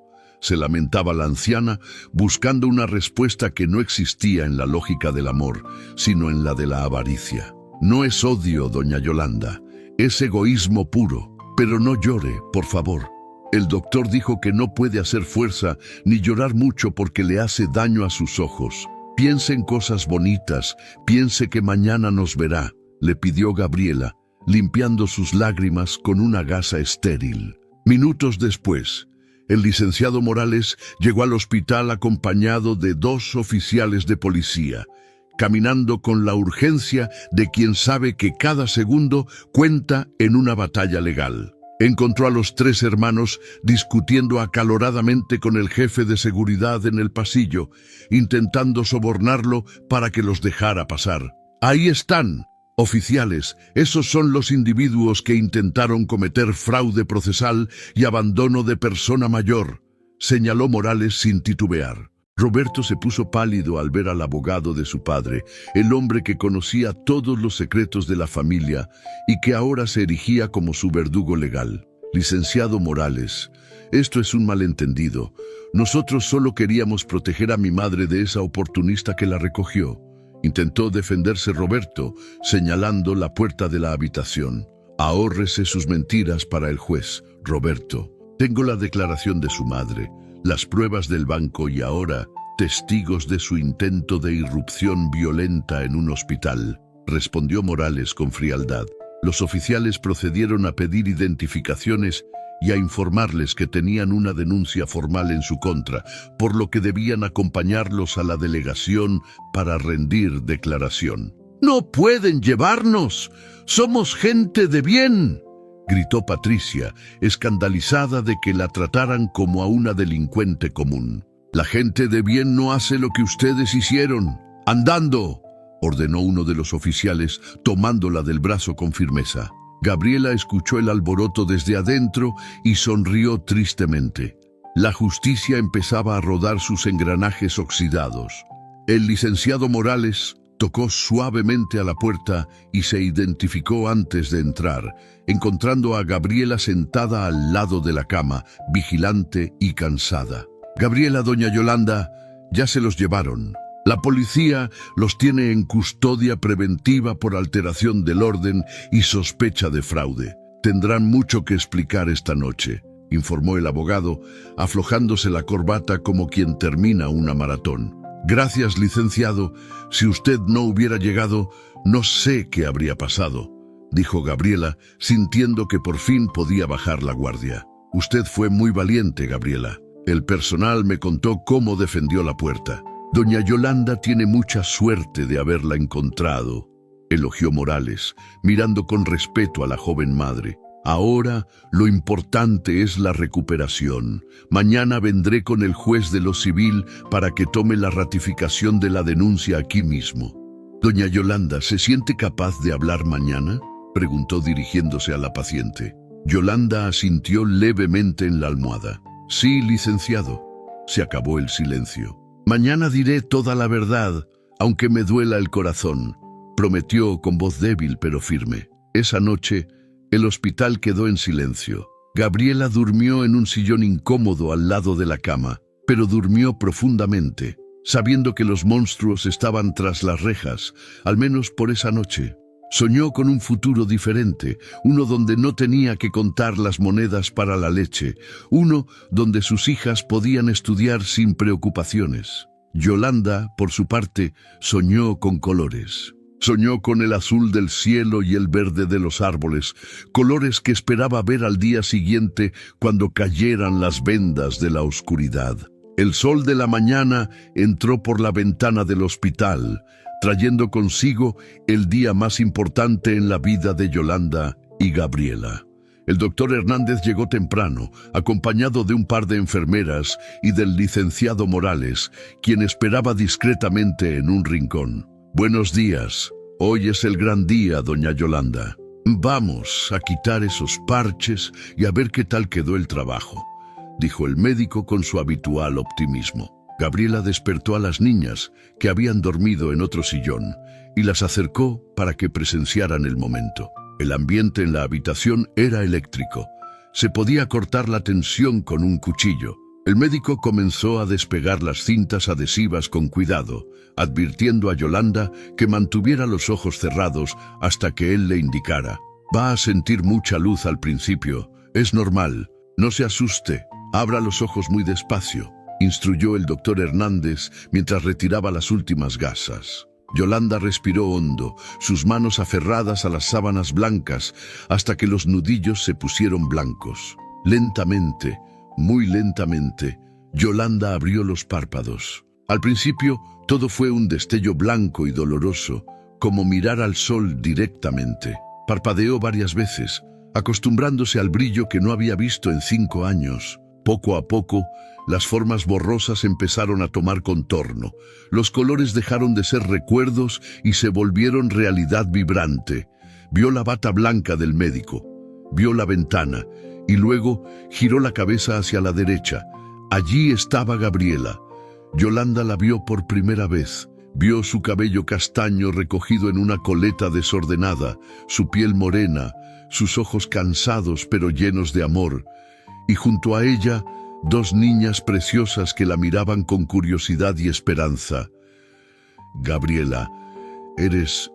se lamentaba la anciana, buscando una respuesta que no existía en la lógica del amor, sino en la de la avaricia. «No es odio, doña Yolanda, es egoísmo puro. Pero no llore, por favor. El doctor dijo que no puede hacer fuerza ni llorar mucho porque le hace daño a sus ojos. Piense en cosas bonitas, piense que mañana nos verá», le pidió Gabriela, limpiando sus lágrimas con una gasa estéril. Minutos después, el licenciado Morales llegó al hospital acompañado de 2 oficiales de policía, caminando con la urgencia de quien sabe que cada segundo cuenta en una batalla legal. Encontró a los 3 hermanos discutiendo acaloradamente con el jefe de seguridad en el pasillo, intentando sobornarlo para que los dejara pasar. «Ahí están», Oficiales, esos son los individuos que intentaron cometer fraude procesal y abandono de persona mayor, señaló Morales sin titubear. Roberto se puso pálido al ver al abogado de su padre, el hombre que conocía todos los secretos de la familia y que ahora se erigía como su verdugo legal. Licenciado Morales, esto es un malentendido. Nosotros solo queríamos proteger a mi madre de esa oportunista que la recogió. Intentó defenderse Roberto, señalando la puerta de la habitación. Ahórrese sus mentiras para el juez, Roberto. Tengo la declaración de su madre, las pruebas del banco y ahora testigos de su intento de irrupción violenta en un hospital, respondió Morales con frialdad. Los oficiales procedieron a pedir identificaciones y a informarles que tenían una denuncia formal en su contra, por lo que debían acompañarlos a la delegación para rendir declaración. ¡No pueden llevarnos! ¡Somos gente de bien!, gritó Patricia, escandalizada de que la trataran como a una delincuente común. La gente de bien no hace lo que ustedes hicieron. ¡Andando!, ordenó uno de los oficiales, tomándola del brazo con firmeza. Gabriela escuchó el alboroto desde adentro y sonrió tristemente. La justicia empezaba a rodar sus engranajes oxidados. El licenciado Morales tocó suavemente a la puerta y se identificó antes de entrar, encontrando a Gabriela sentada al lado de la cama, vigilante y cansada. Gabriela, doña Yolanda, ya se los llevaron. La policía los tiene en custodia preventiva por alteración del orden y sospecha de fraude. Tendrán mucho que explicar esta noche, informó el abogado, aflojándose la corbata como quien termina una maratón. Gracias, licenciado. Si usted no hubiera llegado, no sé qué habría pasado, dijo Gabriela, sintiendo que por fin podía bajar la guardia. Usted fue muy valiente, Gabriela. El personal me contó cómo defendió la puerta. Doña Yolanda tiene mucha suerte de haberla encontrado, elogió Morales, mirando con respeto a la joven madre. Ahora lo importante es la recuperación. Mañana vendré con el juez de lo civil para que tome la ratificación de la denuncia aquí mismo. Doña Yolanda, ¿se siente capaz de hablar mañana?, preguntó dirigiéndose a la paciente. Yolanda asintió levemente en la almohada. Sí, licenciado. Se acabó el silencio. Mañana diré toda la verdad, aunque me duela el corazón, prometió con voz débil pero firme. Esa noche, el hospital quedó en silencio. Gabriela durmió en un sillón incómodo al lado de la cama, pero durmió profundamente, sabiendo que los monstruos estaban tras las rejas, al menos por esa noche. Soñó con un futuro diferente, uno donde no tenía que contar las monedas para la leche, uno donde sus hijas podían estudiar sin preocupaciones. Yolanda, por su parte, soñó con colores. Soñó con el azul del cielo y el verde de los árboles, colores que esperaba ver al día siguiente cuando cayeran las vendas de la oscuridad. El sol de la mañana entró por la ventana del hospital, trayendo consigo el día más importante en la vida de Yolanda y Gabriela. El doctor Hernández llegó temprano, acompañado de un par de enfermeras y del licenciado Morales, quien esperaba discretamente en un rincón. Buenos días. Hoy es el gran día, doña Yolanda. Vamos a quitar esos parches y a ver qué tal quedó el trabajo, dijo el médico con su habitual optimismo. Gabriela despertó a las niñas, que habían dormido en otro sillón, y las acercó para que presenciaran el momento. El ambiente en la habitación era eléctrico. Se podía cortar la tensión con un cuchillo. El médico comenzó a despegar las cintas adhesivas con cuidado, advirtiendo a Yolanda que mantuviera los ojos cerrados hasta que él le indicara. Va a sentir mucha luz al principio. Es normal. No se asuste. Abra los ojos muy despacio, instruyó el doctor Hernández mientras retiraba las últimas gasas. Yolanda respiró hondo, sus manos aferradas a las sábanas blancas, hasta que los nudillos se pusieron blancos. Lentamente, muy lentamente, Yolanda abrió los párpados. Al principio, todo fue un destello blanco y doloroso, como mirar al sol directamente. Parpadeó varias veces, acostumbrándose al brillo que no había visto en 5 años. Poco a poco, las formas borrosas empezaron a tomar contorno. Los colores dejaron de ser recuerdos y se volvieron realidad vibrante. Vio la bata blanca del médico, vio la ventana y luego giró la cabeza hacia la derecha. Allí estaba Gabriela. Yolanda la vio por primera vez. Vio su cabello castaño recogido en una coleta desordenada, su piel morena, sus ojos cansados pero llenos de amor, y junto a ella, dos niñas preciosas que la miraban con curiosidad y esperanza. «Gabriela, eres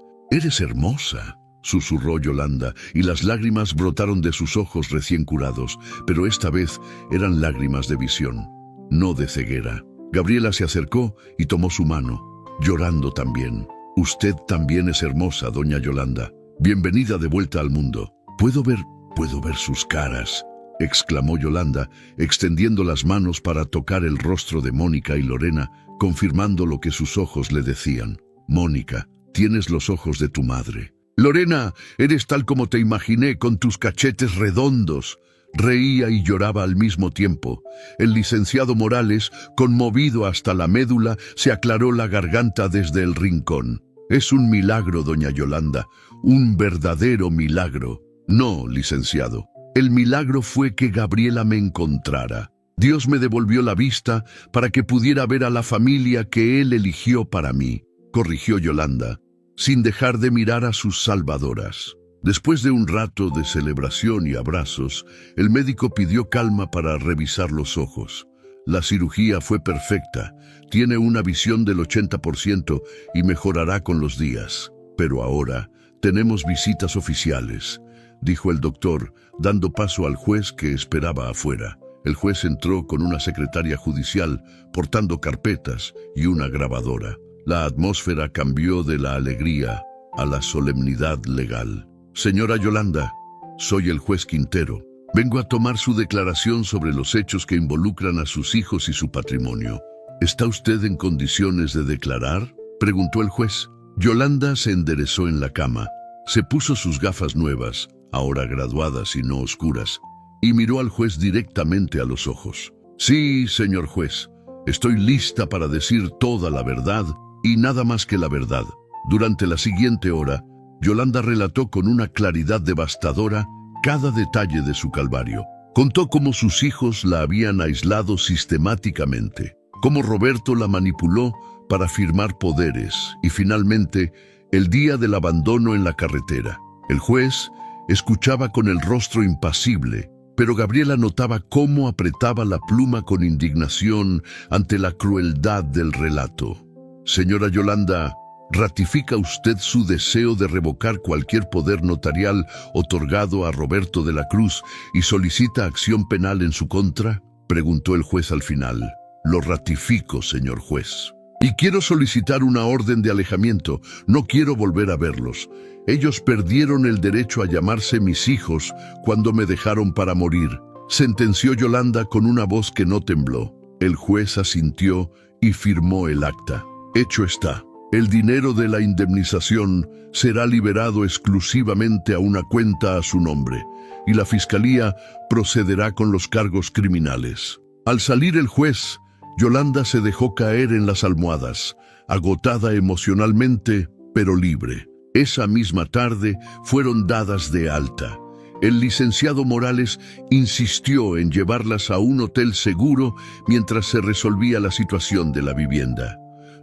hermosa», susurró Yolanda, y las lágrimas brotaron de sus ojos recién curados, pero esta vez eran lágrimas de visión, no de ceguera. Gabriela se acercó y tomó su mano, llorando también. «Usted también es hermosa, doña Yolanda. Bienvenida de vuelta al mundo. Puedo ver sus caras», exclamó Yolanda, extendiendo las manos para tocar el rostro de Mónica y Lorena, confirmando lo que sus ojos le decían. «Mónica, tienes los ojos de tu madre». «Lorena, eres tal como te imaginé, con tus cachetes redondos». Reía y lloraba al mismo tiempo. El licenciado Morales, conmovido hasta la médula, se aclaró la garganta desde el rincón. «Es un milagro, doña Yolanda, un verdadero milagro». «No, licenciado. El milagro fue que Gabriela me encontrara. Dios me devolvió la vista para que pudiera ver a la familia que Él eligió para mí», corrigió Yolanda, sin dejar de mirar a sus salvadoras. Después de un rato de celebración y abrazos, el médico pidió calma para revisar los ojos. «La cirugía fue perfecta, tiene una visión del 80% y mejorará con los días. Pero ahora tenemos visitas oficiales», dijo el doctor, dando paso al juez que esperaba afuera. El juez entró con una secretaria judicial, portando carpetas y una grabadora. La atmósfera cambió de la alegría a la solemnidad legal. «Señora Yolanda, soy el juez Quintero. Vengo a tomar su declaración sobre los hechos que involucran a sus hijos y su patrimonio. ¿Está usted en condiciones de declarar?», preguntó el juez. Yolanda se enderezó en la cama, se puso sus gafas nuevas, ahora graduadas y no oscuras, y miró al juez directamente a los ojos. «Sí, señor juez, estoy lista para decir toda la verdad y nada más que la verdad». Durante la siguiente hora, Yolanda relató con una claridad devastadora cada detalle de su calvario. Contó cómo sus hijos la habían aislado sistemáticamente, cómo Roberto la manipuló para firmar poderes y finalmente el día del abandono en la carretera. El juez escuchaba con el rostro impasible, pero Gabriela notaba cómo apretaba la pluma con indignación ante la crueldad del relato. «Señora Yolanda, ¿ratifica usted su deseo de revocar cualquier poder notarial otorgado a Roberto de la Cruz y solicita acción penal en su contra?», preguntó el juez al final. «Lo ratifico, señor juez. Y quiero solicitar una orden de alejamiento. No quiero volver a verlos. Ellos perdieron el derecho a llamarse mis hijos cuando me dejaron para morir», sentenció Yolanda con una voz que no tembló. El juez asintió y firmó el acta. «Hecho está. El dinero de la indemnización será liberado exclusivamente a una cuenta a su nombre, y la Fiscalía procederá con los cargos criminales». Al salir el juez, Yolanda se dejó caer en las almohadas, agotada emocionalmente, pero libre. Esa misma tarde fueron dadas de alta. El licenciado Morales insistió en llevarlas a un hotel seguro mientras se resolvía la situación de la vivienda.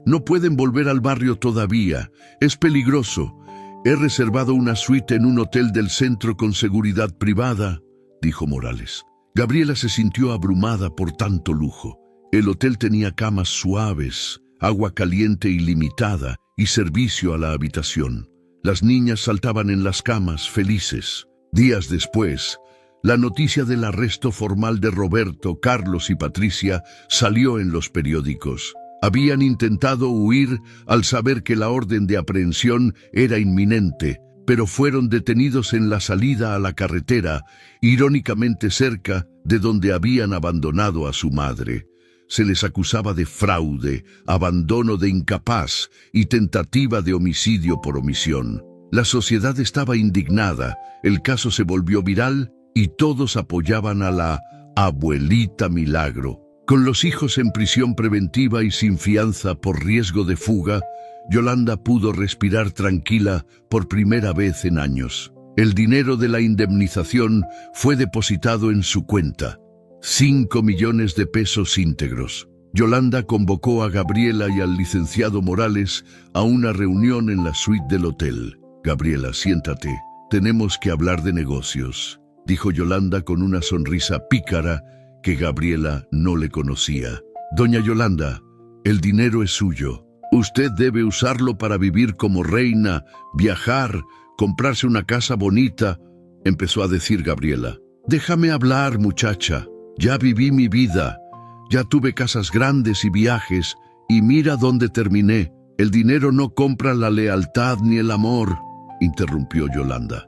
«No pueden volver al barrio todavía, es peligroso. He reservado una suite en un hotel del centro con seguridad privada», dijo Morales. Gabriela se sintió abrumada por tanto lujo. El hotel tenía camas suaves, agua caliente ilimitada y servicio a la habitación. Las niñas saltaban en las camas, felices. Días después, la noticia del arresto formal de Roberto, Carlos y Patricia salió en los periódicos. Habían intentado huir al saber que la orden de aprehensión era inminente, pero fueron detenidos en la salida a la carretera, irónicamente cerca de donde habían abandonado a su madre. Se les acusaba de fraude, abandono de incapaz y tentativa de homicidio por omisión. La sociedad estaba indignada, el caso se volvió viral y todos apoyaban a la Abuelita Milagro. Con los hijos en prisión preventiva y sin fianza por riesgo de fuga, Yolanda pudo respirar tranquila por primera vez en años. El dinero de la indemnización fue depositado en su cuenta, 5 millones de pesos íntegros. Yolanda convocó a Gabriela y al licenciado Morales a una reunión en la suite del hotel. «Gabriela, siéntate. Tenemos que hablar de negocios», dijo Yolanda con una sonrisa pícara que Gabriela no le conocía. «Doña Yolanda, el dinero es suyo. Usted debe usarlo para vivir como reina, viajar, comprarse una casa bonita», empezó a decir Gabriela. «Déjame hablar, muchacha. Ya viví mi vida. Ya tuve casas grandes y viajes, y mira dónde terminé. El dinero no compra la lealtad ni el amor», interrumpió Yolanda.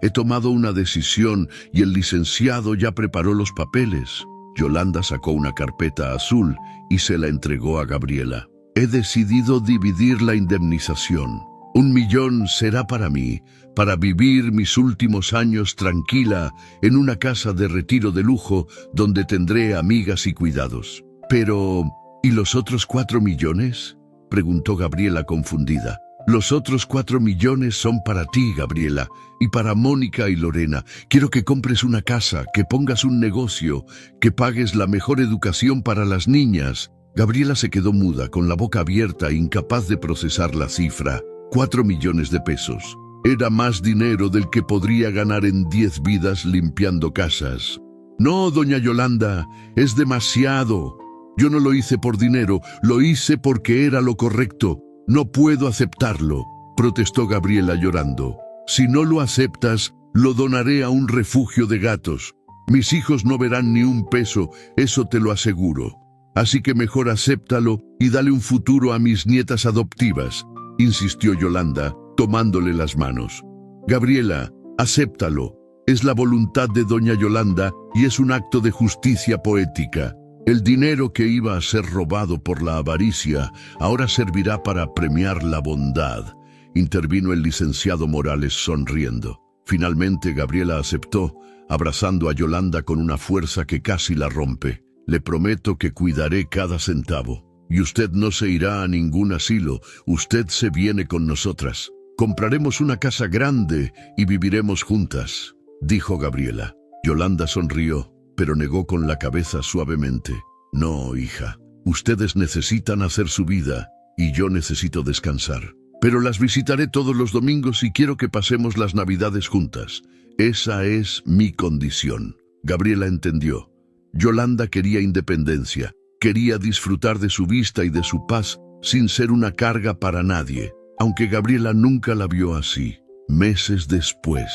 «He tomado una decisión y el licenciado ya preparó los papeles». Yolanda sacó una carpeta azul y se la entregó a Gabriela. «He decidido dividir la indemnización. 1 millón será para mí, para vivir mis últimos años tranquila en una casa de retiro de lujo donde tendré amigas y cuidados». «Pero, ¿y los otros 4 millones?» preguntó Gabriela confundida. «Los otros 4 millones son para ti, Gabriela, y para Mónica y Lorena. Quiero que compres una casa, que pongas un negocio, que pagues la mejor educación para las niñas». Gabriela se quedó muda, con la boca abierta, incapaz de procesar la cifra. 4 millones de pesos. Era más dinero del que podría ganar en 10 vidas limpiando casas. «No, doña Yolanda, es demasiado. Yo no lo hice por dinero, lo hice porque era lo correcto. No puedo aceptarlo», protestó Gabriela llorando. «Si no lo aceptas, lo donaré a un refugio de gatos. Mis hijos no verán ni un peso, eso te lo aseguro. Así que mejor acéptalo y dale un futuro a mis nietas adoptivas», insistió Yolanda, tomándole las manos. «Gabriela, acéptalo. Es la voluntad de doña Yolanda y es un acto de justicia poética. El dinero que iba a ser robado por la avaricia ahora servirá para premiar la bondad», intervino el licenciado Morales sonriendo. Finalmente Gabriela aceptó, abrazando a Yolanda con una fuerza que casi la rompe. «Le prometo que cuidaré cada centavo. Y usted no se irá a ningún asilo, usted se viene con nosotras. Compraremos una casa grande y viviremos juntas», dijo Gabriela. Yolanda sonrió, pero negó con la cabeza suavemente. «No, hija, ustedes necesitan hacer su vida y yo necesito descansar. Pero las visitaré todos los domingos y quiero que pasemos las Navidades juntas. Esa es mi condición». Gabriela entendió. Yolanda quería independencia, quería disfrutar de su vista y de su paz sin ser una carga para nadie, aunque Gabriela nunca la vio así. Meses después,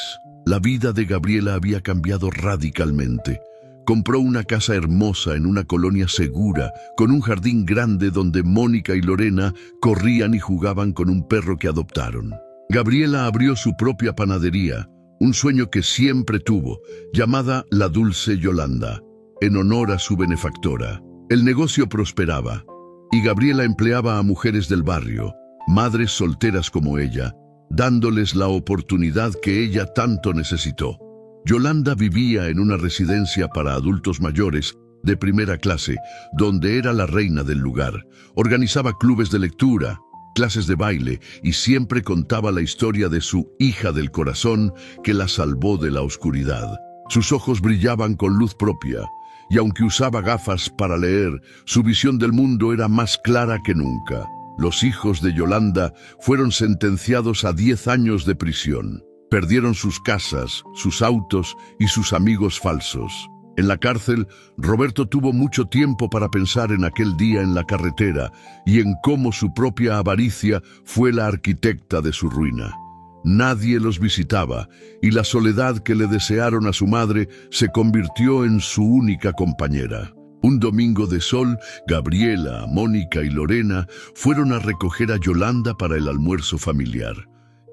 la vida de Gabriela había cambiado radicalmente. Compró una casa hermosa en una colonia segura, con un jardín grande donde Mónica y Lorena corrían y jugaban con un perro que adoptaron. Gabriela abrió su propia panadería, un sueño que siempre tuvo, llamada La Dulce Yolanda, en honor a su benefactora. El negocio prosperaba, y Gabriela empleaba a mujeres del barrio, madres solteras como ella, dándoles la oportunidad que ella tanto necesitó. Yolanda vivía en una residencia para adultos mayores de primera clase, donde era la reina del lugar. Organizaba clubes de lectura, clases de baile y siempre contaba la historia de su hija del corazón que la salvó de la oscuridad. Sus ojos brillaban con luz propia, y aunque usaba gafas para leer, su visión del mundo era más clara que nunca. Los hijos de Yolanda fueron sentenciados a 10 años de prisión. Perdieron sus casas, sus autos y sus amigos falsos. En la cárcel, Roberto tuvo mucho tiempo para pensar en aquel día en la carretera y en cómo su propia avaricia fue la arquitecta de su ruina. Nadie los visitaba y la soledad que le desearon a su madre se convirtió en su única compañera. Un domingo de sol, Gabriela, Mónica y Lorena fueron a recoger a Yolanda para el almuerzo familiar.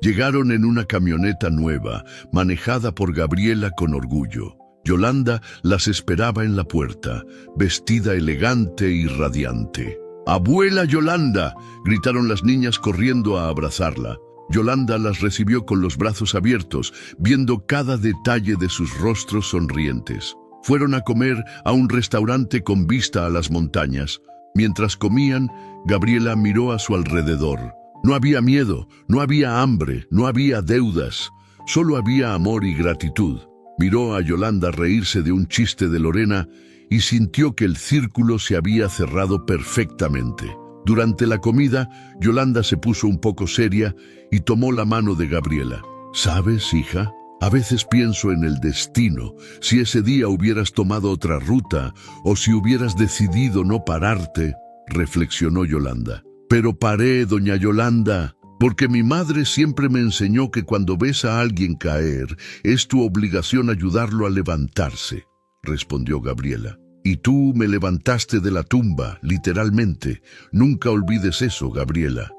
Llegaron en una camioneta nueva, manejada por Gabriela con orgullo. Yolanda las esperaba en la puerta, vestida elegante y radiante. «¡Abuela Yolanda!», gritaron las niñas corriendo a abrazarla. Yolanda las recibió con los brazos abiertos, viendo cada detalle de sus rostros sonrientes. Fueron a comer a un restaurante con vista a las montañas. Mientras comían, Gabriela miró a su alrededor. No había miedo, no había hambre, no había deudas. Solo había amor y gratitud. Miró a Yolanda reírse de un chiste de Lorena y sintió que el círculo se había cerrado perfectamente. Durante la comida, Yolanda se puso un poco seria y tomó la mano de Gabriela. ¿Sabes, hija? A veces pienso en el destino, si ese día hubieras tomado otra ruta o si hubieras decidido no pararte, reflexionó Yolanda. Pero paré, doña Yolanda, porque mi madre siempre me enseñó que cuando ves a alguien caer, es tu obligación ayudarlo a levantarse, respondió Gabriela. Y tú me levantaste de la tumba, literalmente. Nunca olvides eso, Gabriela.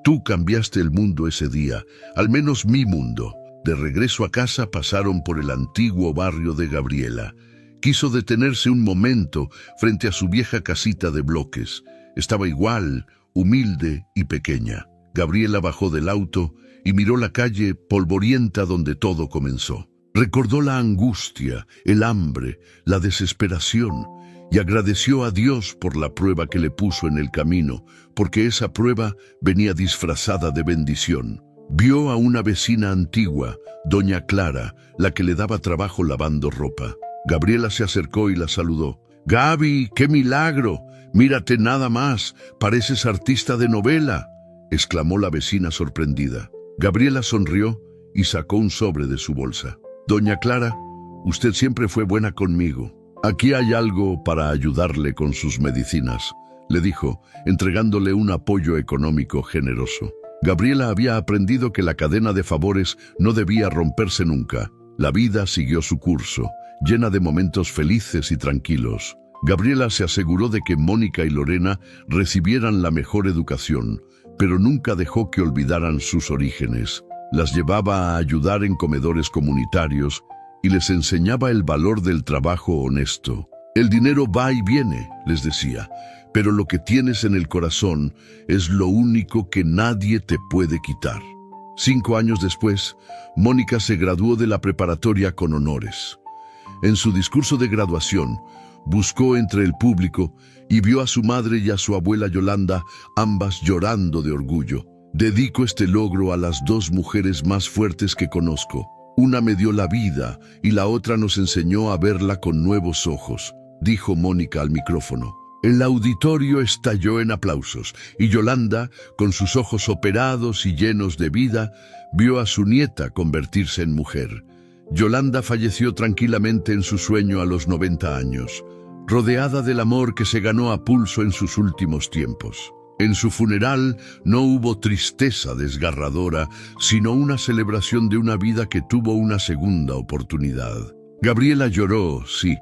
Tú cambiaste el mundo ese día, al menos mi mundo. De regreso a casa pasaron por el antiguo barrio de Gabriela. Quiso detenerse un momento frente a su vieja casita de bloques. Estaba igual, humilde y pequeña. Gabriela bajó del auto y miró la calle polvorienta donde todo comenzó. Recordó la angustia, el hambre, la desesperación y agradeció a Dios por la prueba que le puso en el camino, porque esa prueba venía disfrazada de bendición. Vio a una vecina antigua, doña Clara, la que le daba trabajo lavando ropa. Gabriela se acercó y la saludó. «Gaby, qué milagro, mírate nada más, pareces artista de novela», exclamó la vecina sorprendida. Gabriela sonrió y sacó un sobre de su bolsa. «Doña Clara, usted siempre fue buena conmigo. Aquí hay algo para ayudarle con sus medicinas», le dijo, entregándole un apoyo económico generoso. Gabriela había aprendido que la cadena de favores no debía romperse nunca. La vida siguió su curso, llena de momentos felices y tranquilos. Gabriela se aseguró de que Mónica y Lorena recibieran la mejor educación, pero nunca dejó que olvidaran sus orígenes. Las llevaba a ayudar en comedores comunitarios y les enseñaba el valor del trabajo honesto. «El dinero va y viene», les decía, «pero lo que tienes en el corazón es lo único que nadie te puede quitar». 5 años después, Mónica se graduó de la preparatoria con honores. En su discurso de graduación, buscó entre el público y vio a su madre y a su abuela Yolanda, ambas llorando de orgullo. «Dedico este logro a las 2 mujeres más fuertes que conozco. Una me dio la vida y la otra nos enseñó a verla con nuevos ojos», dijo Mónica al micrófono. El auditorio estalló en aplausos y Yolanda, con sus ojos operados y llenos de vida, vio a su nieta convertirse en mujer. Yolanda falleció tranquilamente en su sueño a los 90 años, rodeada del amor que se ganó a pulso en sus últimos tiempos. En su funeral no hubo tristeza desgarradora, sino una celebración de una vida que tuvo una segunda oportunidad. Gabriela lloró, sí,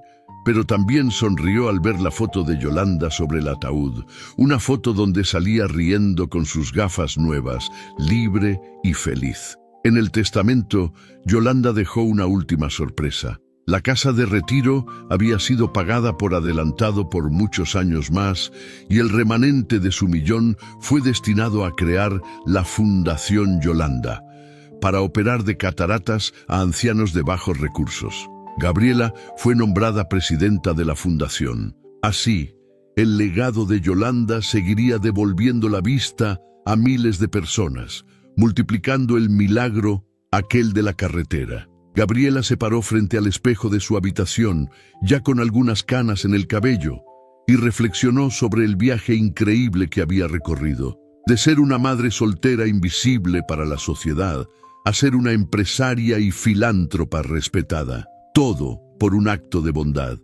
pero también sonrió al ver la foto de Yolanda sobre el ataúd, una foto donde salía riendo con sus gafas nuevas, libre y feliz. En el testamento, Yolanda dejó una última sorpresa. La casa de retiro había sido pagada por adelantado por muchos años más y el remanente de su millón fue destinado a crear la Fundación Yolanda, para operar de cataratas a ancianos de bajos recursos. Gabriela fue nombrada presidenta de la fundación. Así, el legado de Yolanda seguiría devolviendo la vista a miles de personas, multiplicando el milagro aquel de la carretera. Gabriela se paró frente al espejo de su habitación, ya con algunas canas en el cabello, y reflexionó sobre el viaje increíble que había recorrido. De ser una madre soltera invisible para la sociedad, a ser una empresaria y filántropa respetada. Todo por un acto de bondad.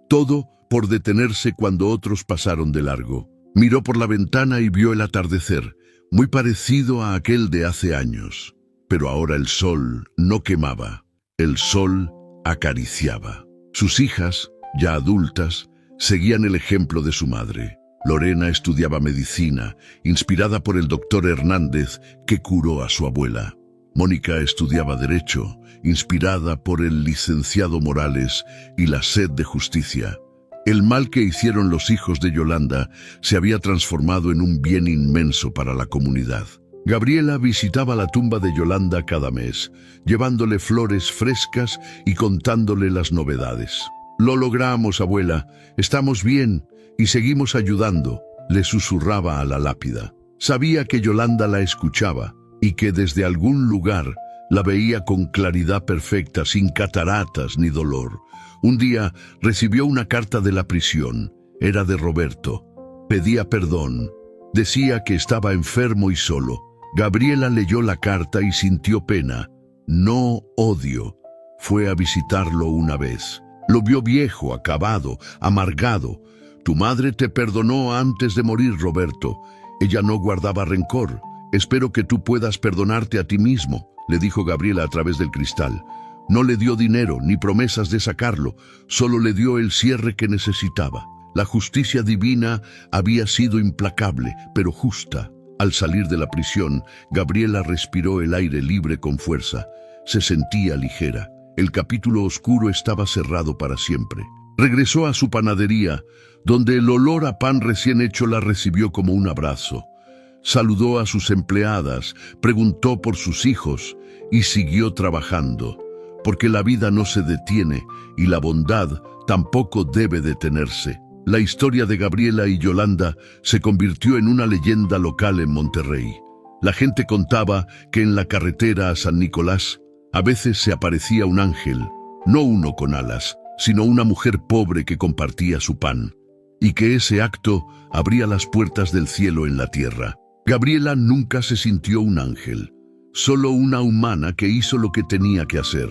Todo por detenerse cuando otros pasaron de largo. Miró por la ventana y vio el atardecer, muy parecido a aquel de hace años. Pero ahora el sol no quemaba. El sol acariciaba. Sus hijas, ya adultas, seguían el ejemplo de su madre. Lorena estudiaba medicina, inspirada por el doctor Hernández, que curó a su abuela. Mónica estudiaba Derecho, inspirada por el licenciado Morales y la sed de justicia. El mal que hicieron los hijos de Yolanda se había transformado en un bien inmenso para la comunidad. Gabriela visitaba la tumba de Yolanda cada mes, llevándole flores frescas y contándole las novedades. Lo logramos, abuela. Estamos bien y seguimos ayudando, le susurraba a la lápida. Sabía que Yolanda la escuchaba y que desde algún lugar la veía con claridad perfecta, sin cataratas ni dolor. Un día recibió una carta de la prisión. Era de Roberto. Pedía perdón. Decía que estaba enfermo y solo. Gabriela leyó la carta y sintió pena. No odio. Fue a visitarlo una vez. Lo vio viejo, acabado, amargado. Tu madre te perdonó antes de morir, Roberto. Ella no guardaba rencor. Espero que tú puedas perdonarte a ti mismo, le dijo Gabriela a través del cristal. No le dio dinero ni promesas de sacarlo, solo le dio el cierre que necesitaba. La justicia divina había sido implacable, pero justa. Al salir de la prisión, Gabriela respiró el aire libre con fuerza. Se sentía ligera. El capítulo oscuro estaba cerrado para siempre. Regresó a su panadería, donde el olor a pan recién hecho la recibió como un abrazo. Saludó a sus empleadas, preguntó por sus hijos y siguió trabajando, porque la vida no se detiene y la bondad tampoco debe detenerse. La historia de Gabriela y Yolanda se convirtió en una leyenda local en Monterrey. La gente contaba que en la carretera a San Nicolás a veces se aparecía un ángel, no uno con alas, sino una mujer pobre que compartía su pan, y que ese acto abría las puertas del cielo en la tierra. Gabriela nunca se sintió un ángel, solo una humana que hizo lo que tenía que hacer.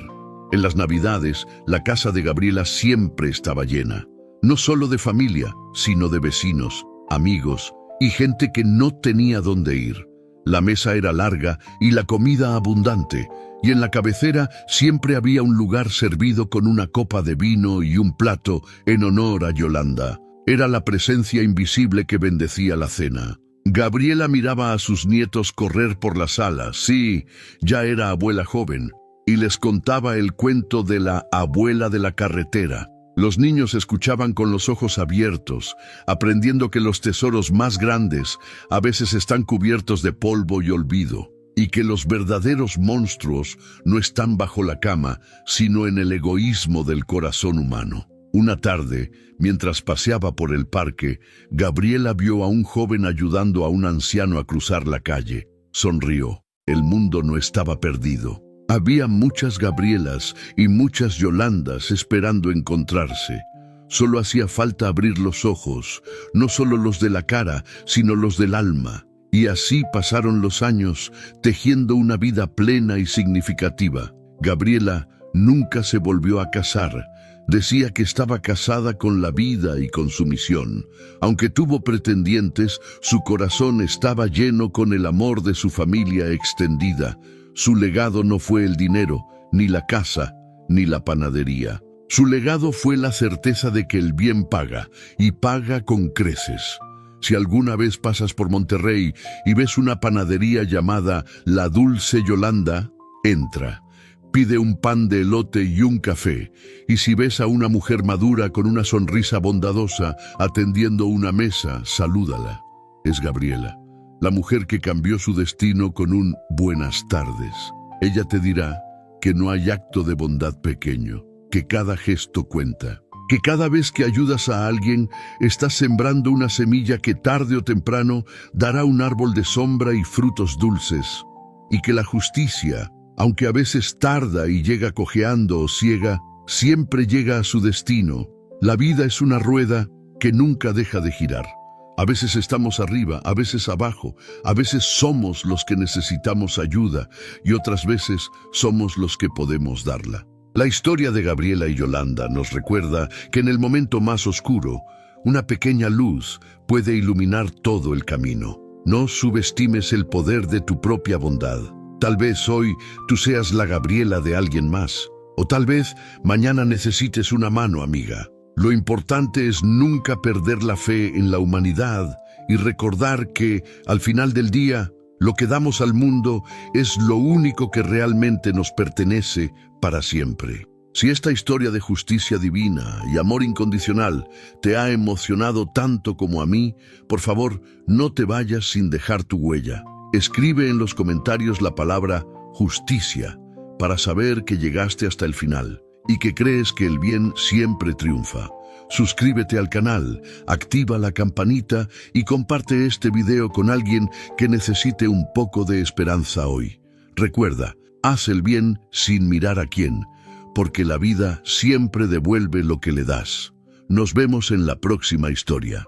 En las Navidades, la casa de Gabriela siempre estaba llena, no solo de familia, sino de vecinos, amigos y gente que no tenía dónde ir. La mesa era larga y la comida abundante, y en la cabecera siempre había un lugar servido con una copa de vino y un plato en honor a Yolanda. Era la presencia invisible que bendecía la cena. Gabriela miraba a sus nietos correr por la sala, sí, ya era abuela joven, y les contaba el cuento de la abuela de la carretera. Los niños escuchaban con los ojos abiertos, aprendiendo que los tesoros más grandes a veces están cubiertos de polvo y olvido, y que los verdaderos monstruos no están bajo la cama, sino en el egoísmo del corazón humano. Una tarde, mientras paseaba por el parque, Gabriela vio a un joven ayudando a un anciano a cruzar la calle. Sonrió. El mundo no estaba perdido. Había muchas Gabrielas y muchas Yolandas esperando encontrarse. Solo hacía falta abrir los ojos, no solo los de la cara, sino los del alma. Y así pasaron los años, tejiendo una vida plena y significativa. Gabriela nunca se volvió a casar. Decía que estaba casada con la vida y con su misión. Aunque tuvo pretendientes, su corazón estaba lleno con el amor de su familia extendida. Su legado no fue el dinero, ni la casa, ni la panadería. Su legado fue la certeza de que el bien paga, y paga con creces. Si alguna vez pasas por Monterrey y ves una panadería llamada La Dulce Yolanda, entra. Pide un pan de elote y un café, y si ves a una mujer madura con una sonrisa bondadosa atendiendo una mesa, salúdala. Es Gabriela, la mujer que cambió su destino con un buenas tardes. Ella te dirá que no hay acto de bondad pequeño, que cada gesto cuenta, que cada vez que ayudas a alguien estás sembrando una semilla que tarde o temprano dará un árbol de sombra y frutos dulces, y que la justicia, aunque a veces tarda y llega cojeando o ciega, siempre llega a su destino. La vida es una rueda que nunca deja de girar. A veces estamos arriba, a veces abajo, a veces somos los que necesitamos ayuda y otras veces somos los que podemos darla. La historia de Gabriela y Yolanda nos recuerda que en el momento más oscuro, una pequeña luz puede iluminar todo el camino. No subestimes el poder de tu propia bondad. Tal vez hoy tú seas la Gabriela de alguien más, o tal vez mañana necesites una mano amiga. Lo importante es nunca perder la fe en la humanidad y recordar que, al final del día, lo que damos al mundo es lo único que realmente nos pertenece para siempre. Si esta historia de justicia divina y amor incondicional te ha emocionado tanto como a mí, por favor, no te vayas sin dejar tu huella. Escribe en los comentarios la palabra justicia para saber que llegaste hasta el final. y que crees que el bien siempre triunfa. Suscríbete al canal, activa la campanita y comparte este video con alguien que necesite un poco de esperanza hoy. Recuerda, haz el bien sin mirar a quién, porque la vida siempre devuelve lo que le das. Nos vemos en la próxima historia.